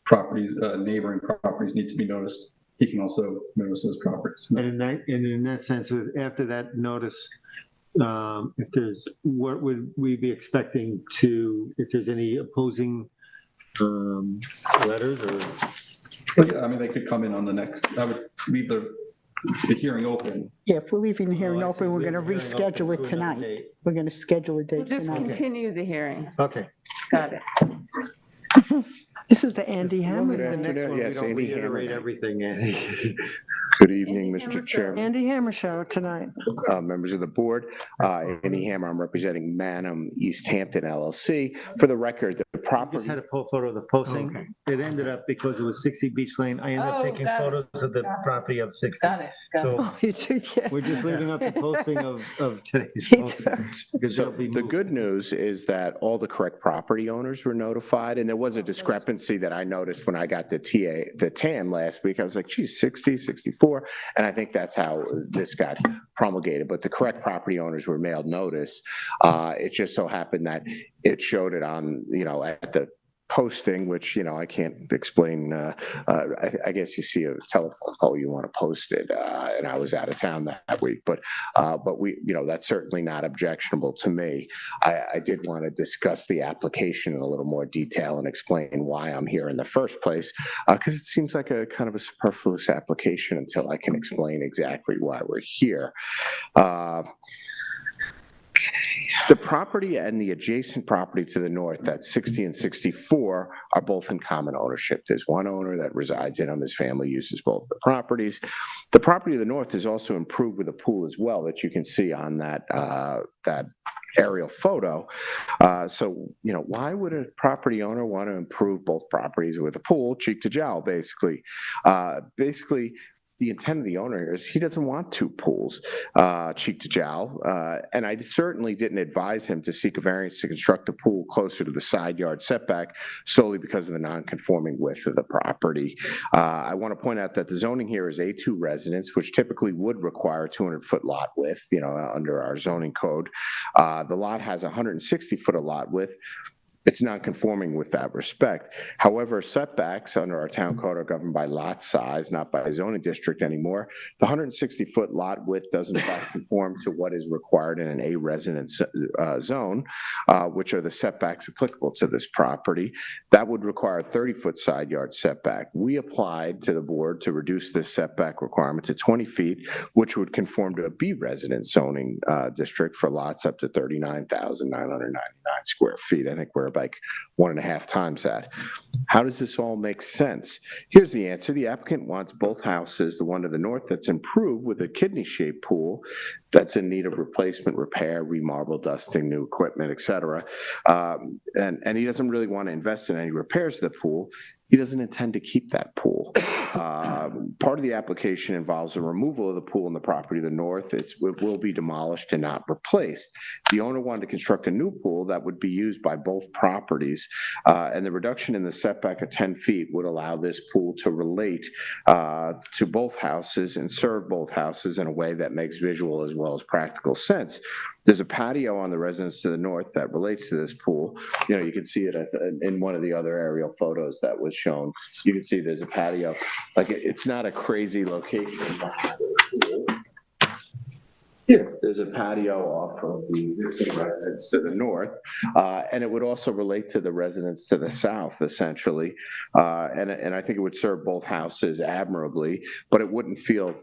properties, neighboring properties need to be noticed, he can also notice those properties. And in that sense, after that notice, what would we be expecting if there's any opposing letters or? Well, yeah, I mean, they could come in on the next, I would leave the hearing open. Yeah, if we're leaving the hearing I see. open, we're going to Leave the hearing reschedule open it to another tonight. date. We're going to schedule a We'll date just tonight. continue the hearing. Okay. Got it. This is the Andy Hammer. The next one, Yes, we don't Andy reiterate Hammer. everything, Andy. Good evening, Mr. Chairman, Andy Hammer Show tonight. members of the board. Andy Hammer, I'm representing Manham East Hampton LLC. For the record, the I just property, had a photo of the posting. Okay. It ended up, because it was 60 Beach Lane, I ended up Oh, taking got it. photos of the property of 60. Got it, got it. So Oh, you should, yeah. we're just leaving up the posting of today's He posting. Because so they'll be the moved. good news is that all the correct property owners were notified, and there was a discrepancy that I noticed when I got the TAN last week. I was like, geez, 60, 64, and I think that's how this got promulgated, but the correct property owners were mailed notice. It just so happened that it showed it on, at the posting, which, I can't explain. I guess you see a telephone pole, you want to post it, and I was out of town that week, but we, that's certainly not objectionable to me. I did want to discuss the application in a little more detail and explain why I'm here in the first place, because it seems like a kind of a superfluous application until I can explain exactly why we're here. The property and the adjacent property to the north, that's 60 and 64, are both in common ownership. There's one owner that resides in them. His family uses both the properties. The property to the north is also improved with a pool as well that you can see on that aerial photo. So, why would a property owner want to improve both properties with a pool, cheek to jowl, basically? The intent of the owner is he doesn't want two pools, cheek to jowl, and I certainly didn't advise him to seek a variance to construct a pool closer to the side yard setback solely because of the non-conforming width of the property. I want to point out that the zoning here is A2 residence, which typically would require a 200-foot lot width, under our zoning code. The lot has 160-foot of lot width. It's not conforming with that respect. However, setbacks under our town code are governed by lot size, not by zoning district anymore. The 160-foot lot width doesn't in fact conform to what is required in an A residence zone, which are the setbacks applicable to this property. That would require a 30-foot side yard setback. We applied to the board to reduce this setback requirement to 20 feet, which would conform to a B residence zoning district for lots up to 39,999 square feet. I think we're like 1.5 times that. How does this all make sense? Here's the answer. The applicant wants both houses, the one to the north that's improved with a kidney-shaped pool that's in need of replacement, repair, remarble, dusting, new equipment, etc. And he doesn't really want to invest in any repairs to the pool. He doesn't intend to keep that pool. Part of the application involves a removal of the pool in the property to the north. It will be demolished and not replaced. The owner wanted to construct a new pool that would be used by both properties, and the reduction in the setback of 10 feet would allow this pool to relate to both houses and serve both houses in a way that makes visual as well as practical sense. There's a patio on the residence to the north that relates to this pool. You can see it in one of the other aerial photos that was shown. You can see there's a patio. Like, it's not a crazy location. Here, there's a patio off of the existing residence to the north, and it would also relate to the residence to the south, essentially. And I think it would serve both houses admirably, but it wouldn't feel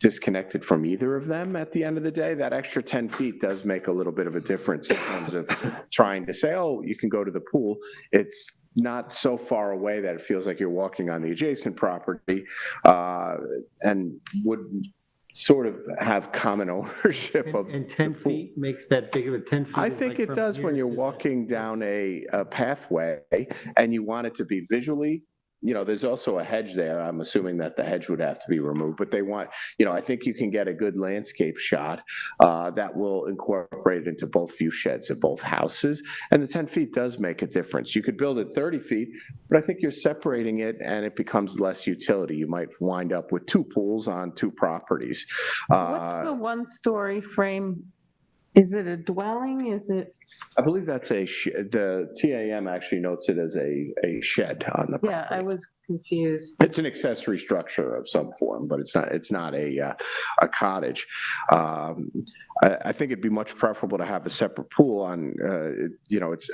disconnected from either of them at the end of the day. That extra 10 feet does make a little bit of a difference in terms of trying to say, oh, you can go to the pool. It's not so far away that it feels like you're walking on the adjacent property, and would sort of have common ownership of. And 10 feet makes that bigger, 10 feet? I is think like it from does when here you're to- walking down a pathway and you want it to be visually, there's also a hedge there. I'm assuming that the hedge would have to be removed, but they want, I think you can get a good landscape shot that will incorporate into both view sheds of both houses. And the 10 feet does make a difference. You could build it 30 feet, but I think you're separating it and it becomes less utility. You might wind up with two pools on two properties. What's the one-story frame? Is it a dwelling? Is it? I believe that's the TAM actually notes it as a shed on the property. Yeah, I was confused. It's an accessory structure of some form, but it's not a cottage. I think it'd be much preferable to have a separate pool on,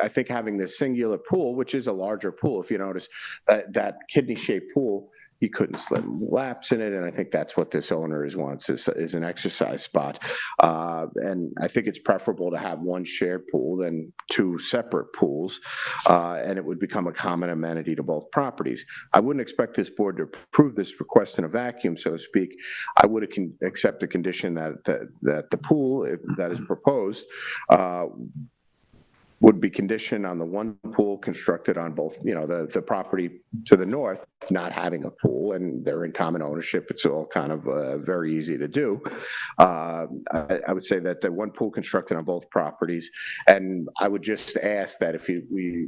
I think having this singular pool, which is a larger pool, if you notice, that kidney-shaped pool you couldn't slip laps in it, and I think that's what this owner wants is an exercise spot. And I think it's preferable to have one shared pool than two separate pools, and it would become a common amenity to both properties. I wouldn't expect this board to approve this request in a vacuum, so to speak. I would accept a condition that the pool that is proposed would be conditioned on the one pool constructed on both, the property to the north not having a pool, and they're in common ownership. It's all kind of very easy to do. I would say that the one pool constructed on both properties, and I would just ask that if we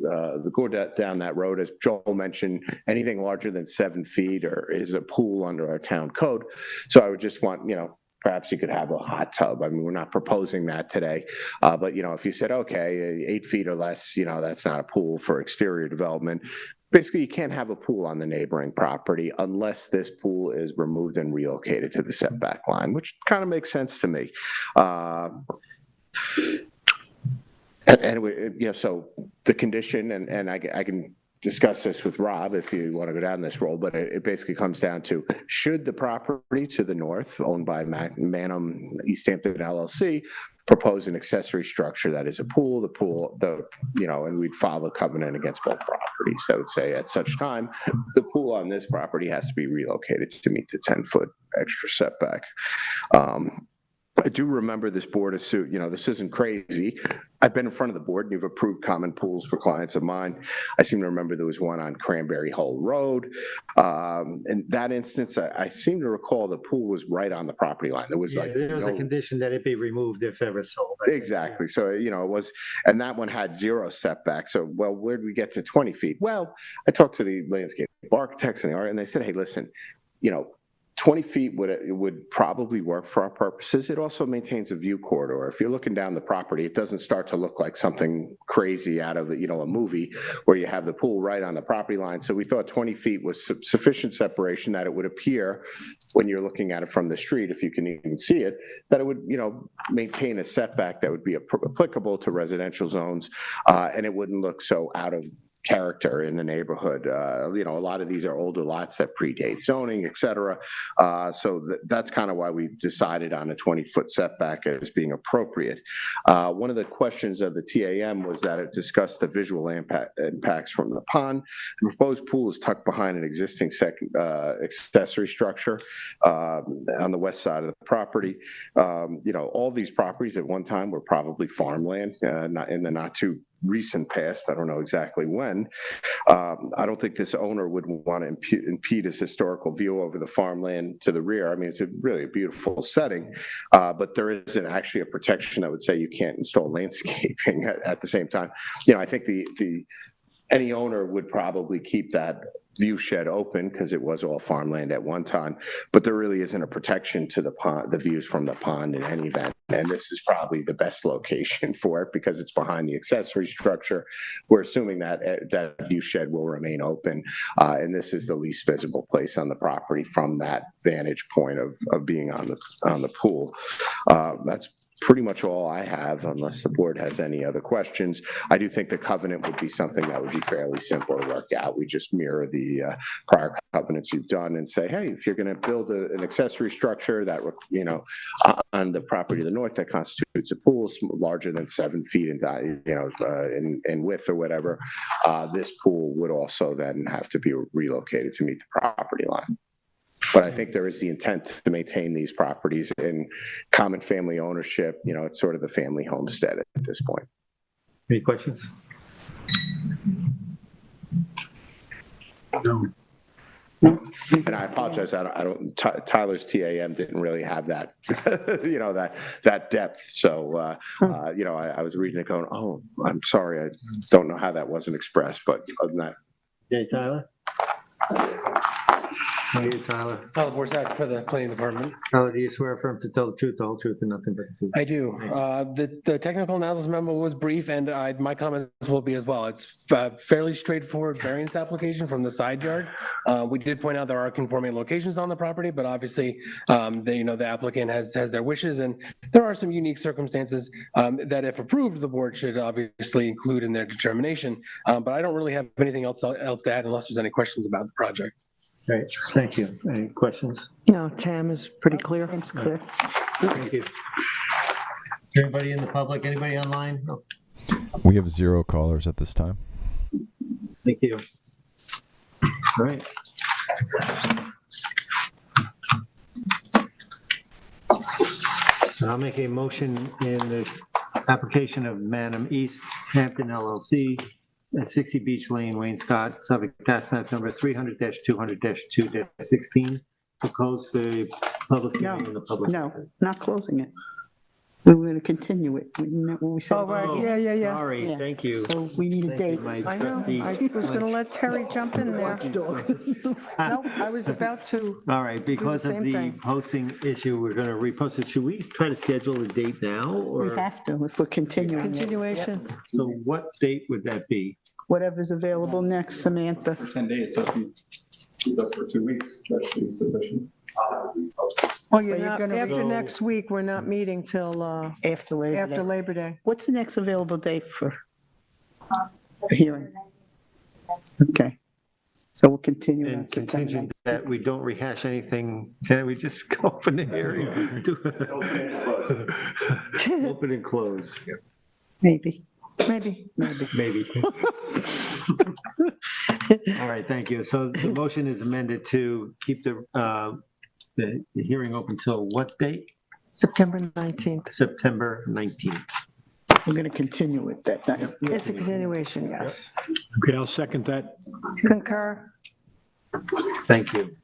go down that road, as Joel mentioned, anything larger than 7 feet or is a pool under our town code. So I would just want, perhaps you could have a hot tub. I mean, we're not proposing that today, but if you said, okay, 8 feet or less, that's not a pool for exterior development. Basically, you can't have a pool on the neighboring property unless this pool is removed and relocated to the setback line, which kind of makes sense to me. So the condition, and I can discuss this with Rob if you want to go down this road, but it basically comes down to, should the property to the north, owned by Manham East Hampton LLC, propose an accessory structure that is a pool, and we'd file a covenant against both properties. I would say at such time, the pool on this property has to be relocated to meet the 10-foot extra setback. I do remember this board of suit, this isn't crazy. I've been in front of the board and you've approved common pools for clients of mine. I seem to remember there was one on Cranberry Hole Road. In that instance, I seem to recall the pool was right on the property line. There was a condition that it be removed if ever sold. Exactly. So, it was, and that one had 0 setback. So, well, where did we get to 20 feet? Well, I talked to the landscape architects and they said, hey, listen, 20 feet would probably work for our purposes. It also maintains a view corridor. If you're looking down the property, it doesn't start to look like something crazy out of a movie where you have the pool right on the property line. So we thought 20 feet was sufficient separation that it would appear when you're looking at it from the street, if you can even see it, that it would maintain a setback that would be applicable to residential zones, and it wouldn't look so out of character in the neighborhood. A lot of these are older lots that predate zoning, et cetera. So that's kind of why we decided on a 20-foot setback as being appropriate. One of the questions of the TAM was that it discussed the visual impacts from the pond. The proposed pool is tucked behind an existing accessory structure on the west side of the property. All these properties at one time were probably farmland, not in the not too recent past. I don't know exactly when. I don't think this owner would want to impede his historical view over the farmland to the rear. I mean, it's really a beautiful setting, but there isn't actually a protection that would say you can't install landscaping at the same time. I think any owner would probably keep that view shed open because it was all farmland at one time, but there really isn't a protection to the pond, the views from the pond in any event. And this is probably the best location for it because it's behind the accessory structure. We're assuming that that view shed will remain open, and this is the least visible place on the property from that vantage point of being on the pool. That's pretty much all I have, unless the board has any other questions. I do think the covenant would be something that would be fairly simple to work out. We just mirror the prior covenants you've done and say, hey, if you're going to build an accessory structure that, on the property to the north that constitutes a pool larger than 7 feet in width or whatever, this pool would also then have to be relocated to meet the property line. But I think there is the intent to maintain these properties in common family ownership. It's sort of the family homestead at this point. Any questions? No. And I apologize. Tyler's TAM didn't really have that, that depth. So, I was reading it going, oh, I'm sorry. I don't know how that wasn't expressed, but other than that. Okay, Tyler? How are you, Tyler? Tyler Borsak for the planning department. Tyler, do you swear affirm to tell the truth, the whole truth, and nothing but the truth? I do. The technical analysis memo was brief, and my comments will be as well. It's a fairly straightforward variance application from the side yard. We did point out there are conforming locations on the property, but obviously, the applicant has their wishes, and there are some unique circumstances that, if approved, the board should obviously include in their determination. But I don't really have anything else to add unless there's any questions about the project. Great, thank you. Any questions? No, Tam is pretty clear. It's clear. Thank you. Anybody in the public, anybody online? Oh, We have 0 callers at this time. thank you. All right. I'll make a motion in the application of Manum East Hampton LLC at 60 Beach Lane, Wayne Scott, Suffolk, tax map number 300-200-2-16, to close the public hearing in the public. No, not closing it. We were going to continue it. We said. Oh, right, yeah. Sorry, Yeah. thank you. So we need a Thank date. you, my I know, trustee. I was going to let Terry jump in there. Nope, I was about to. All right, because of same the thing. posting issue, we're going to repost it. Should we try to schedule a date now, We or, have to if we're continuing it. Continuation. so what date would that be? Whatever's available next, Samantha. For 10 days, so if you keep us for 2 weeks, that should be sufficient. Well, you're gonna after go- next week, we're not meeting till After Labor after Day. Labor Day. What's the next available date for a hearing? Okay. So we'll continue. on And September contingent that we don't rehash anything, can we just go open the hearing? Open and close, 9th. Maybe. Maybe. maybe. All right, thank you. So the motion is amended to keep the hearing open till what date? September 19th. September 19th. We're going to continue it that night. It's a continuation, yes. Okay, I'll second that. Concur. Thank you.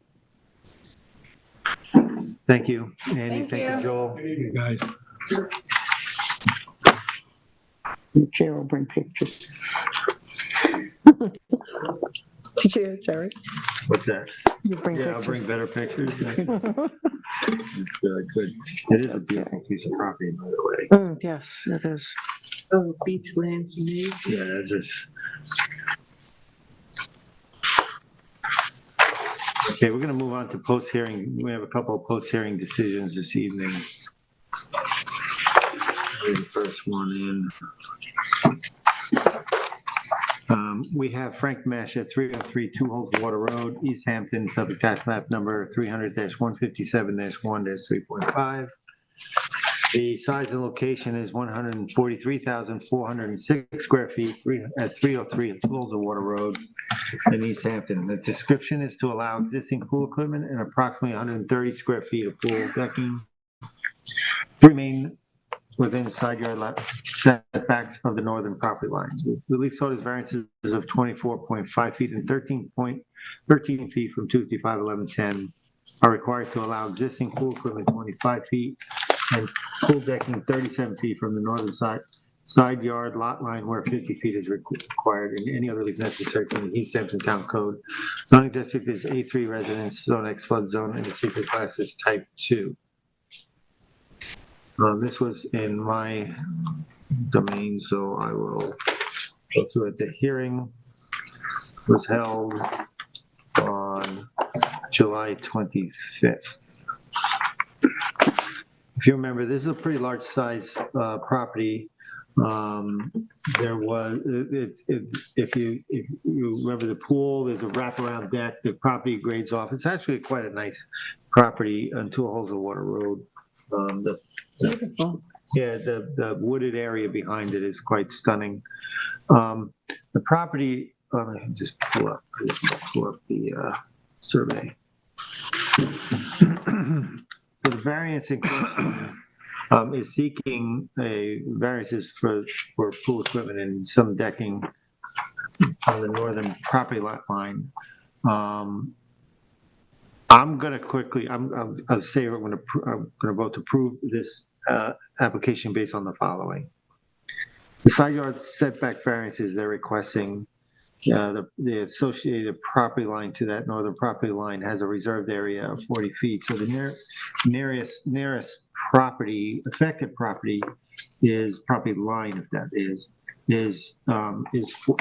Thank you, Andy. Thank you, Joel. You guys. The chair will bring pictures. Terry. What's that? You bring Yeah, I'll bring pictures. better pictures. That's good, good. It is a beautiful piece of property, by the way. Yes, it is. Oh, beach lands, you Yeah, it's just. Okay, we're gonna move on to post-hearing. We have a couple of post-hearing decisions this evening. The first one in. We have Frank Mesh at 303 Two Holes Water Road, East Hampton, Suffolk tax map number 300-157-1-3.5. The size and location is 143,406 square feet at 303 Two Holes Water Road in East Hampton. The description is to allow existing pool equipment and approximately 130 square feet of pool decking to remain within side yard setbacks of the northern property line. Relief sought is variances of 24.5 feet and 13 feet from 255-1110 are required to allow existing pool equipment 25 feet and pool decking 37 feet from the northern side yard lot line where 50 feet is required, and any other relief necessary from the East Hampton Town Code. Zoning district is A3 residence, zone X flood zone, and the secret class is type 2. This was in my domain, so I will go through it. The hearing was held on July 25th. If you remember, this is a pretty large size property. There was, if you remember the pool, there's a wraparound deck, the property grades off. It's actually quite a nice property on Two Holes of Water Road. Beautiful. Yeah, the wooded area behind it is quite stunning. The property, let me just pull up the survey. So the variance in question is seeking a variances for pool equipment and some decking on the northern property lot line. I'm gonna quickly, I'll say I'm gonna vote to approve this application based on the following. The side yard setback variances they're requesting, the associated property line to that northern property line has a reserved area of 40 feet. So the nearest property, affected property is property line, if that is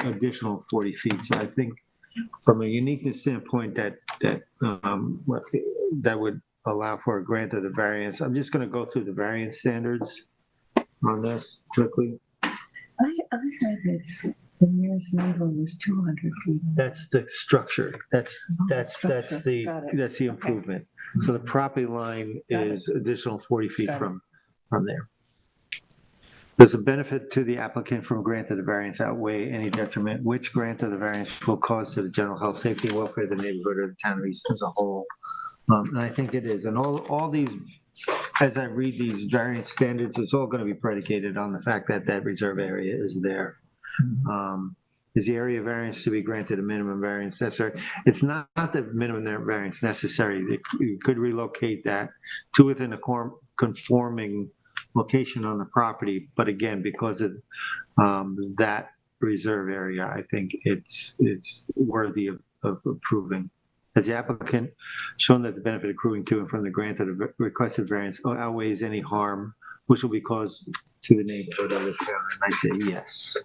additional 40 feet. So I think from a uniqueness standpoint that would allow for a grant of the variance. I'm just gonna go through the variance standards on this quickly. I had it The nearest number was 200 feet. That's the structure. That's structure. Got it. that's the Okay. improvement. So the property line Got is additional 40 feet Got it. from there. Does the benefit to the applicant from grant of the variance outweigh any detriment which grant of the variance will cause to the general health, safety, and welfare of the neighborhood or the town of East as a whole? And I think it is. And all these, as I read these variance standards, it's all going to be predicated on the fact that that reserve area is there. Is the area variance to be granted a minimum variance necessary? It's not the minimum variance necessary. You could relocate that to within a conforming location on the property, but again, because of that reserve area, I think it's worthy of approving. Has the applicant shown that the benefit accruing to and from the grant of the requested variance outweighs any harm which will be caused to the neighborhood or the town? And I say yes.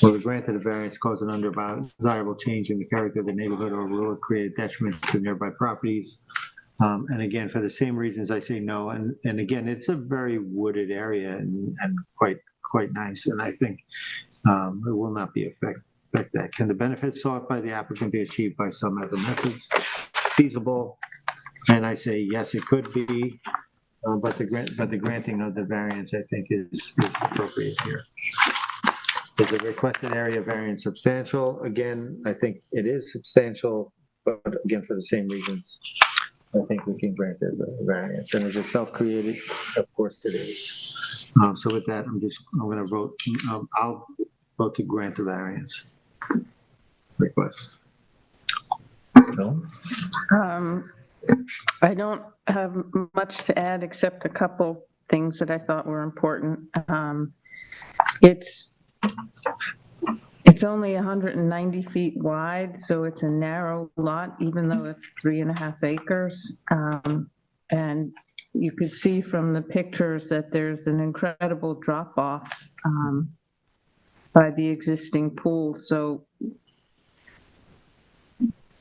Will the grant of the variance cause an undesirable change in the character of the neighborhood, or will it create a detriment to nearby properties? And again, for the same reasons, I say no. And again, it's a very wooded area and quite nice. And I think it will not be affect that. Can the benefits sought by the applicant be achieved by some other methods feasible? And I say yes, it could be. But the granting of the variance, I think, is appropriate here. Is the requested area variance substantial? Again, I think it is substantial, but again, for the same reasons, I think we can grant the variance. And is it self-created? Of course it is. So with that, I'm going to vote, I'll vote to grant the variance request. So, I don't have much to add except a couple things that I thought were important. It's only 190 feet wide, so it's a narrow lot, even though it's 3.5 acres. And you could see from the pictures that there's an incredible drop off by the existing pool. So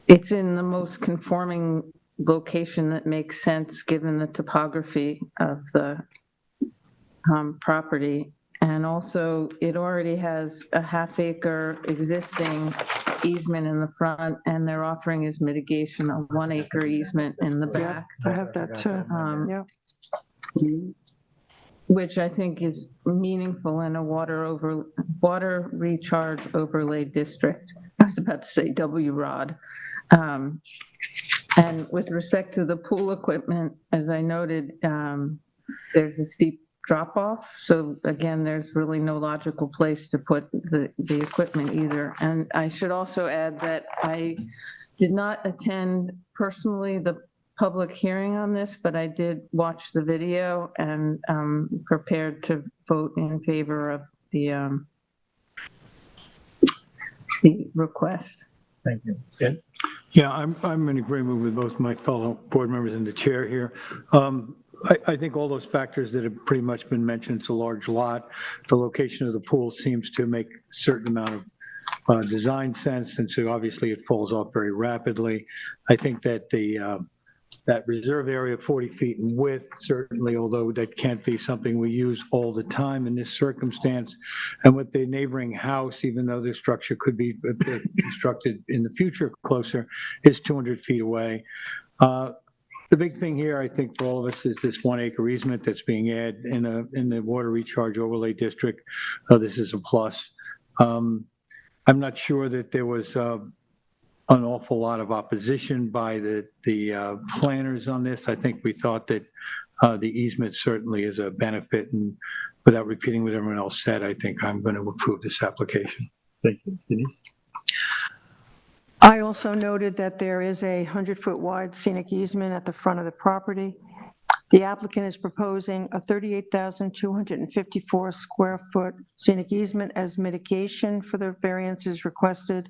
it's in the most conforming location that makes sense given the topography of the property. And also, it already has a 1/2 acre existing easement in the front, and they're offering as mitigation a 1 acre easement in the back. I have that too. Yeah. Which I think is meaningful in a water recharge overlay district. I was about to say WROD. And with respect to the pool equipment, as I noted, there's a steep drop off. So again, there's really no logical place to put the equipment either. And I should also add that I did not attend personally the public hearing on this, but I did watch the video and prepared to vote in favor of the request. thank you. Ed? Yeah, I'm in agreement with both my fellow board members and the chair here. I think all those factors that have pretty much been mentioned, it's a large lot. The location of the pool seems to make a certain amount of design sense, and so obviously it falls off very rapidly. I think that that reserve area of 40 feet in width, certainly, although that can't be something we use all the time in this circumstance. And with the neighboring house, even though the structure could be constructed in the future closer, is 200 feet away. The big thing here, I think, for all of us is this 1 acre easement that's being added in the water recharge overlay district. This is a plus. I'm not sure that there was an awful lot of opposition by the planners on this. I think we thought that the easement certainly is a benefit, and without repeating what everyone else said, I think I'm going to approve this application. Thank you. Denise? I also noted that there is a 100-foot wide scenic easement at the front of the property. The applicant is proposing a 38,254 square foot scenic easement as mitigation for the variances requested.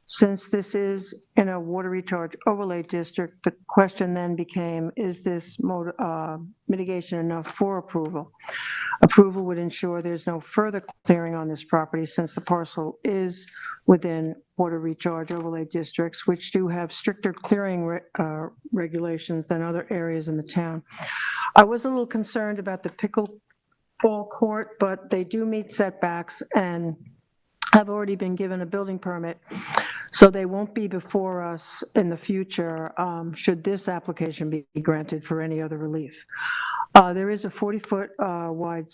Since this is in a water recharge overlay district, the question then became, is this mitigation enough for approval? Approval would ensure there's no further clearing on this property since the parcel is within water recharge overlay districts, which do have stricter clearing regulations than other areas in the town. I was a little concerned about the pickleball court, but they do meet setbacks, and have already been given a building permit, so they won't be before us in the future should this application be granted for any other relief. There is a 40-foot wide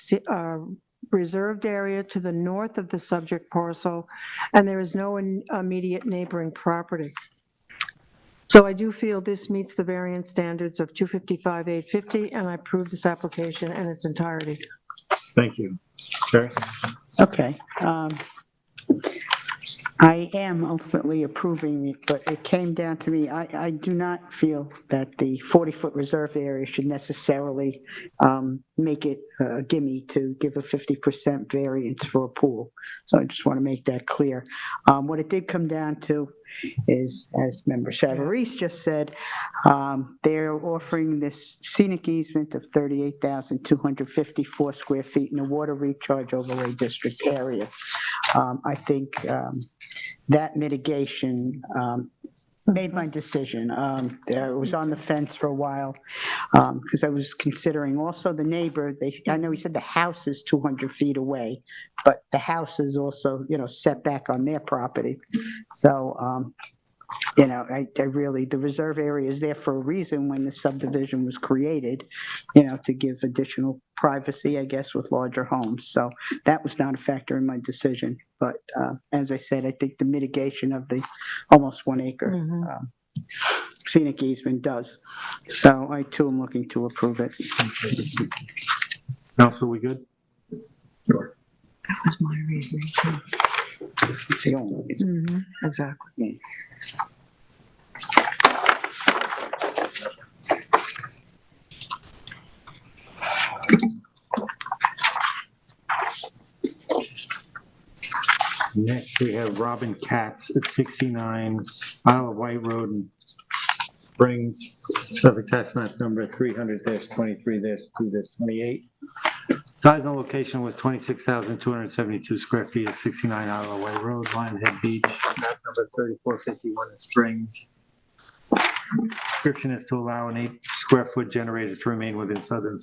reserved area to the north of the subject parcel, and there is no immediate neighboring property. So I do feel this meets the variance standards of 255-850, and I approve this application in its entirety. Thank you. Jerry? Okay. I am ultimately approving it, but it came down to me, I do not feel that the 40-foot reserve area should necessarily make it a gimme to give a 50% variance for a pool. So I just want to make that clear. What it did come down to is, as Member Savarese just said, they're offering this scenic easement of 38,254 square feet in the water recharge overlay district area. I think that mitigation made my decision. I was on the fence for a while because I was considering also the neighbor. I know he said the house is 200 feet away, but the house is also, set back on their property. So, I really, the reserve area is there for a reason when the subdivision was created, to give additional privacy, I guess, with larger homes. So that was not a factor in my decision. But as I said, I think the mitigation of the almost 1 acre scenic easement does. So I too am looking to approve it. Council, we good? Sure. That was my reasoning too. It's the only reason. Exactly. Next, we have Robin Katz at 69 Isle of Wight Road in Springs, Suffolk tax map number 300-23-2-28. Size and location was 26,272 square feet at 69 Isle of Wight Road, Lionhead Beach, map number 3451 in Springs. Description is to allow an 8 square foot generator to remain within southern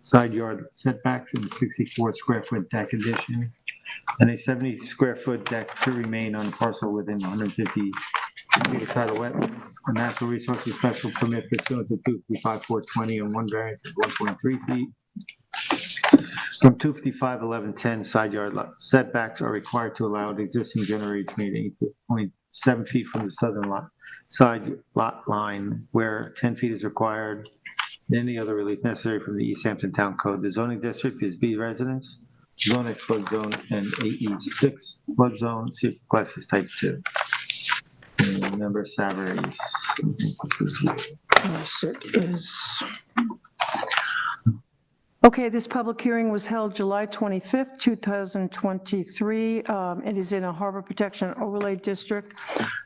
side yard setbacks and a 64 square foot deck addition, and a 70 square foot deck to remain on parcel within 150 feet of tidal wetlands. A natural resources special permit pursuant to 255-420 and one variance of 1.3 feet. From 255-1110, side yard setbacks are required to allow the existing generator to remain 8.7 feet from the southern side lot line, where 10 feet is required. Any other relief necessary from the East Hampton Town Code. The zoning district is B residence, zone X flood zone, and AE6 flood zone. See if class is type 2. And Member Savarese. Yes, it is. Okay, this public hearing was held July 25th, 2023. It is in a harbor protection overlay district.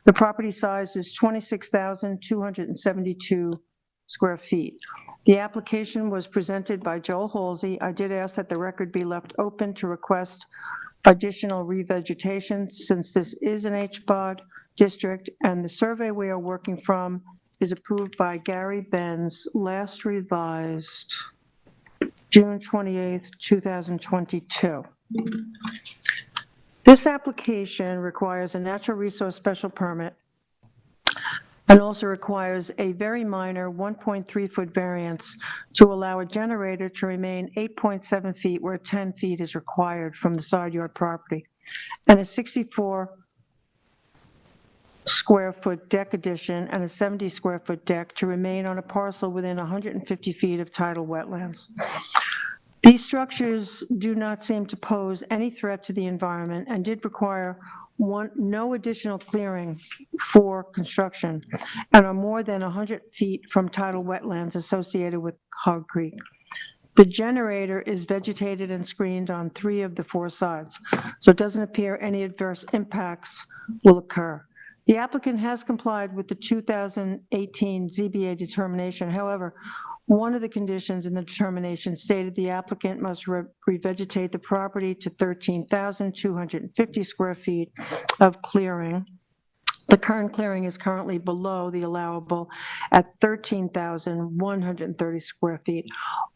The property size is 26,272 square feet. The application was presented by Joel Halsey. I did ask that the record be left open to request additional revegetation since this is an HBOD district, and the survey we are working from is approved by Gary Benz, last revised June 28th, 2022. This application requires a natural resource special permit and also requires a very minor 1.3 foot variance to allow a generator to remain 8.7 feet where 10 feet is required from the side yard property, and a 64 square foot deck addition and a 70 square foot deck to remain on a parcel within 150 feet of tidal wetlands. These structures do not seem to pose any threat to the environment and did require no additional clearing for construction and are more than 100 feet from tidal wetlands associated with Hog Creek. The generator is vegetated and screened on 3 of the 4 sides, so it doesn't appear any adverse impacts will occur. The applicant has complied with the 2018 ZBA determination. However, one of the conditions in the determination stated the applicant must revegetate the property to 13,250 square feet of clearing The current clearing is currently below the allowable at 13,130 square feet.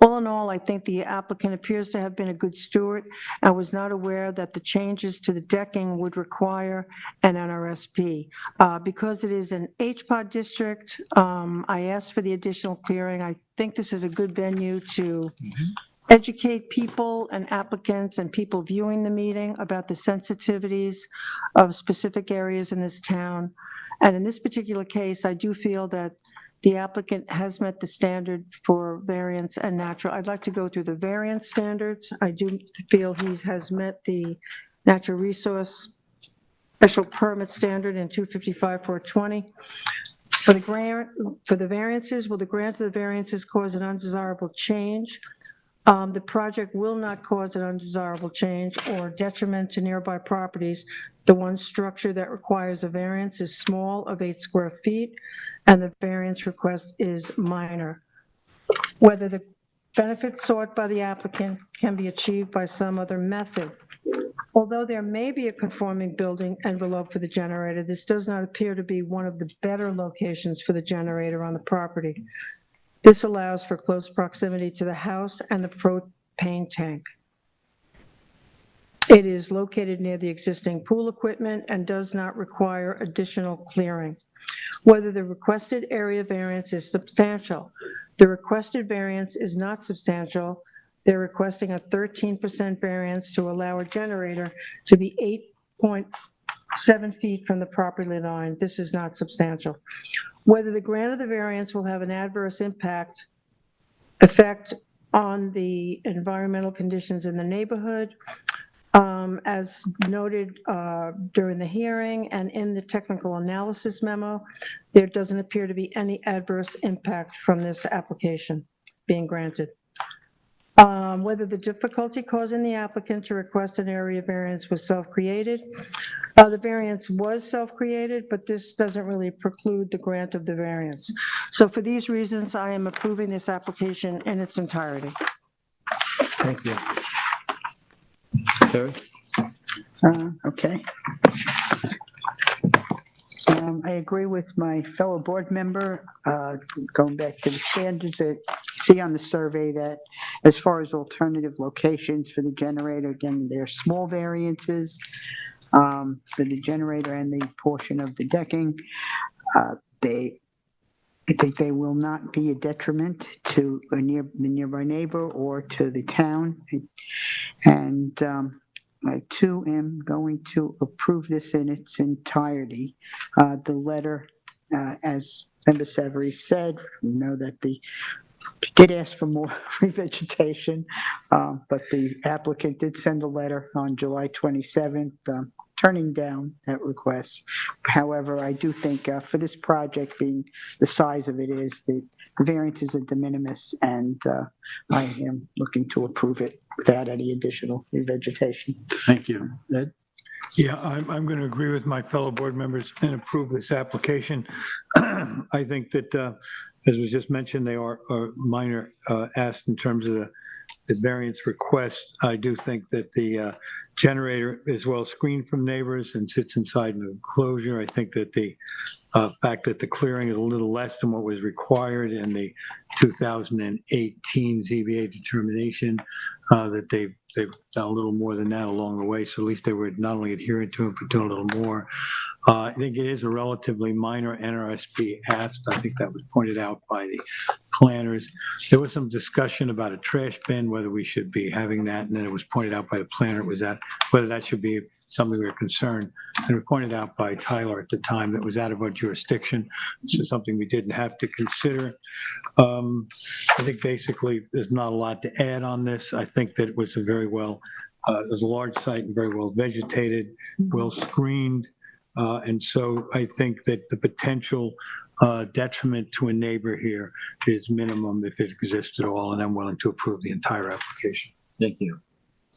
All in all, I think the applicant appears to have been a good steward and was not aware that the changes to the decking would require an NRSP. Because it is an HPOD district, I asked for the additional clearing. I think this is a good venue to educate people and applicants and people viewing the meeting about the sensitivities of specific areas in this town. And in this particular case, I do feel that the applicant has met the standard for variance and natural. I'd like to go through the variance standards. I do feel he has met the natural resource special permit standard in 255-420. For the variances, will the grant of the variances cause an undesirable change? The project will not cause an undesirable change or detriment to nearby properties. The one structure that requires a variance is small, of 8 square feet, and the variance request is minor. Whether the benefits sought by the applicant can be achieved by some other method. Although there may be a conforming building envelope for the generator, this does not appear to be one of the better locations for the generator on the property. This allows for close proximity to the house and the propane tank. It is located near the existing pool equipment and does not require additional clearing. Whether the requested area variance is substantial. The requested variance is not substantial. They're requesting a 13% variance to allow a generator to be 8.7 feet from the property line. This is not substantial. Whether the grant of the variance will have an adverse effect on the environmental conditions in the neighborhood. As noted during the hearing and in the technical analysis memo, there doesn't appear to be any adverse impact from this application being granted. Whether the difficulty causing the applicant to request an area variance was self-created. The variance was self-created, but this doesn't really preclude the grant of the variance. So for these reasons, I am approving this application in its entirety. Thank you. Terry? Okay. I agree with my fellow board member, going back to the standards that see on the survey that as far as alternative locations for the generator, again, there are small variances for the generator and the portion of the decking. I think they will not be a detriment to the nearby neighbor or to the town. And I too am going to approve this in its entirety. The letter, as Member Savory said, we know that did ask for more revegetation, but the applicant did send a letter on July 27th turning down that request. However, I do think for this project being the size of it is, the variance is a de minimis, and I am looking to approve it without any additional revegetation. Thank you. Ed? Yeah, I'm going to agree with my fellow board members and approve this application. I think that, as was just mentioned, they are minor asked in terms of the variance request. I do think that the generator is well screened from neighbors and sits inside an enclosure. I think that the fact that the clearing is a little less than what was required in the 2018 ZBA determination, that they've done a little more than that along the way. So at least they were not only adhering to it, but doing a little more. I think it is a relatively minor NRSP asked. I think that was pointed out by the planners. There was some discussion about a trash bin, whether we should be having that, and then it was pointed out by the planner whether that should be something we were concerned. And it was pointed out by Tyler at the time that was out of our jurisdiction. This is something we didn't have to consider. I think basically there's not a lot to add on this. I think that it was a very well, it was a large site and very well vegetated, well screened. And so I think that the potential detriment to a neighbor here is minimum if it exists at all, and I'm willing to approve the entire application. Thank you.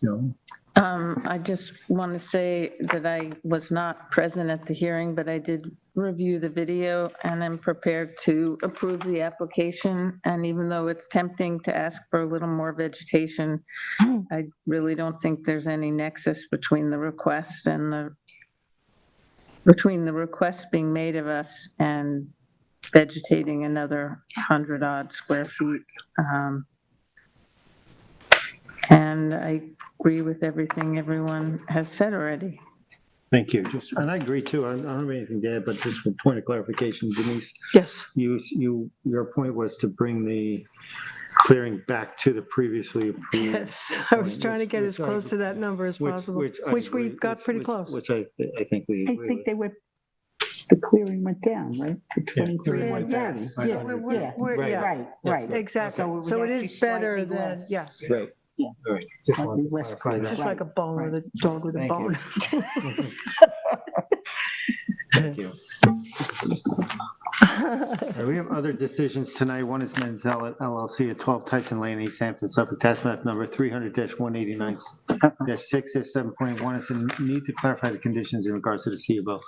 Joe? I just want to say that I was not present at the hearing, but I did review the video and I'm prepared to approve the application. And even though it's tempting to ask for a little more vegetation, I really don't think there's any nexus between the request and between the request being made of us and vegetating another 100-odd square feet. And I agree with everything everyone has said already. Thank you. And I agree too. I don't have anything to add, but just for point of clarification, Denise, Yes. your point was to bring the clearing back to the previously approved. Yes, I was trying to get as close to that number as possible, which we got pretty close. Which I think we I agree think with. they went, the clearing went down, right? The 23 Yeah, went down. yes. Yeah, We're- yeah. right. Exactly. So it was So it actually is better slightly than, less. yes. Right. Yeah. All right. Just Slightly wanted to less clarify that. Just like a bone with a dog with a Thank you. bone. Thank you. All right, we have other decisions tonight. One is Menzel LLC at 12 Tyson Lane, East Hampton, Suffolk, tax map number 300-189-6, 7.1. It's a need to clarify the conditions in regards to the CBO.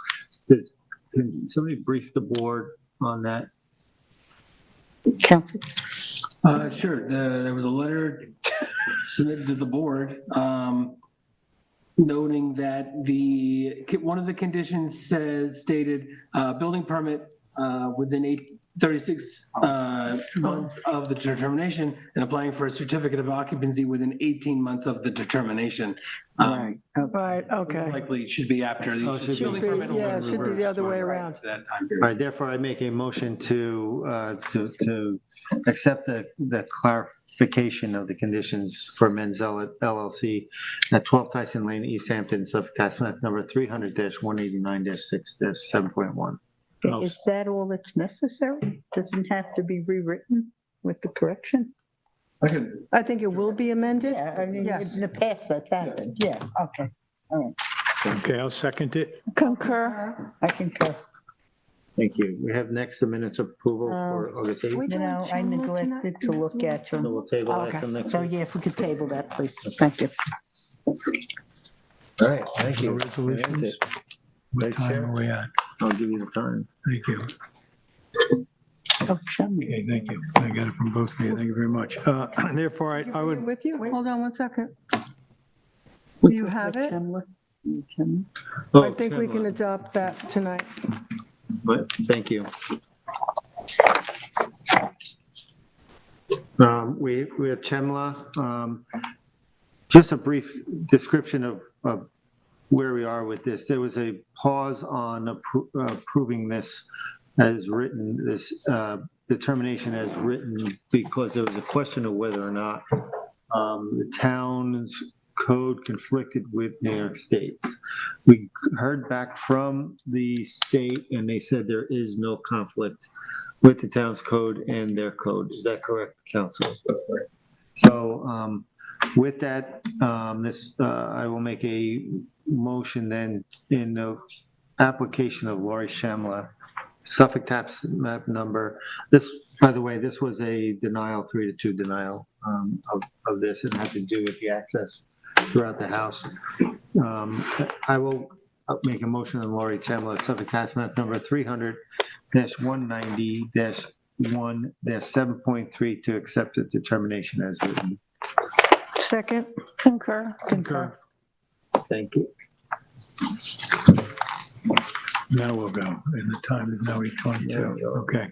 Can somebody brief the board on that? Council. Sure. There was a letter submitted to the board noting that one of the conditions stated building permit within 36 months of the determination and applying for a certificate of occupancy within 18 months of the determination. Right. Right, okay. Likely it should be after the should building be- permit will yeah, be it should be the reversed other way prior around. to that time All period. right, therefore, I make a motion to accept the clarification of the conditions for Menzel LLC at 12 Tyson Lane, East Hampton, Suffolk, tax map number 300-189-6, 7.1. Is that all that's necessary? Doesn't have to be rewritten with the correction? I think it will be amended. Yeah, I mean, Yes. in the past, that's happened. Yeah, okay. All right. Okay, I'll second it. Concur. I concur. Thank you. We have next the minutes approval for August 8th. We You know, I doing Chandler neglected to tonight? look at So them. we'll table that Okay. till next So week. yeah, if we could table that, please. Thank you. All right, thank you. No That's resolutions? it. What Vice time Chair? are we at? I'll give you the time. Thank you. Oh, Chumley. Okay, thank you. I got it from both of you. Thank you very much. Therefore, I would, With you? Hold on one second. Do you have it? Chumley? Chumley? I think we can adopt that tonight. But, thank you. We have Chemla. Just a brief description of where we are with this. There was a pause on approving this as written, this determination as written, because there was a question of whether or not the town's code conflicted with New York State's. We heard back from the state and they said there is no conflict with the town's code and their code. Is that correct, council? That's correct. So with that, I will make a motion then in the application of Lori Shamla, Suffolk tax map number. This, by the way, this was a denial, 3-2 denial of this. It had to do with the access throughout the house. I will make a motion on Lori Shamla, Suffolk tax map number 300-190-1-7.3 to accept the determination as written. Second? Concur. concur. Thank you. Now we'll go. And the time is now 8:22. Okay.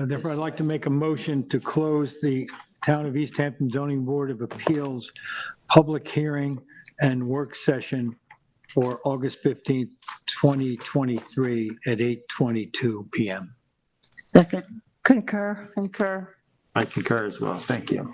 Therefore, I'd like to make a motion to close the Town of East Hampton Zoning Board of Appeals public hearing and work session for August 15th, 2023 at 8:22 PM. Second. Concur. Concur. I concur as well. Thank you.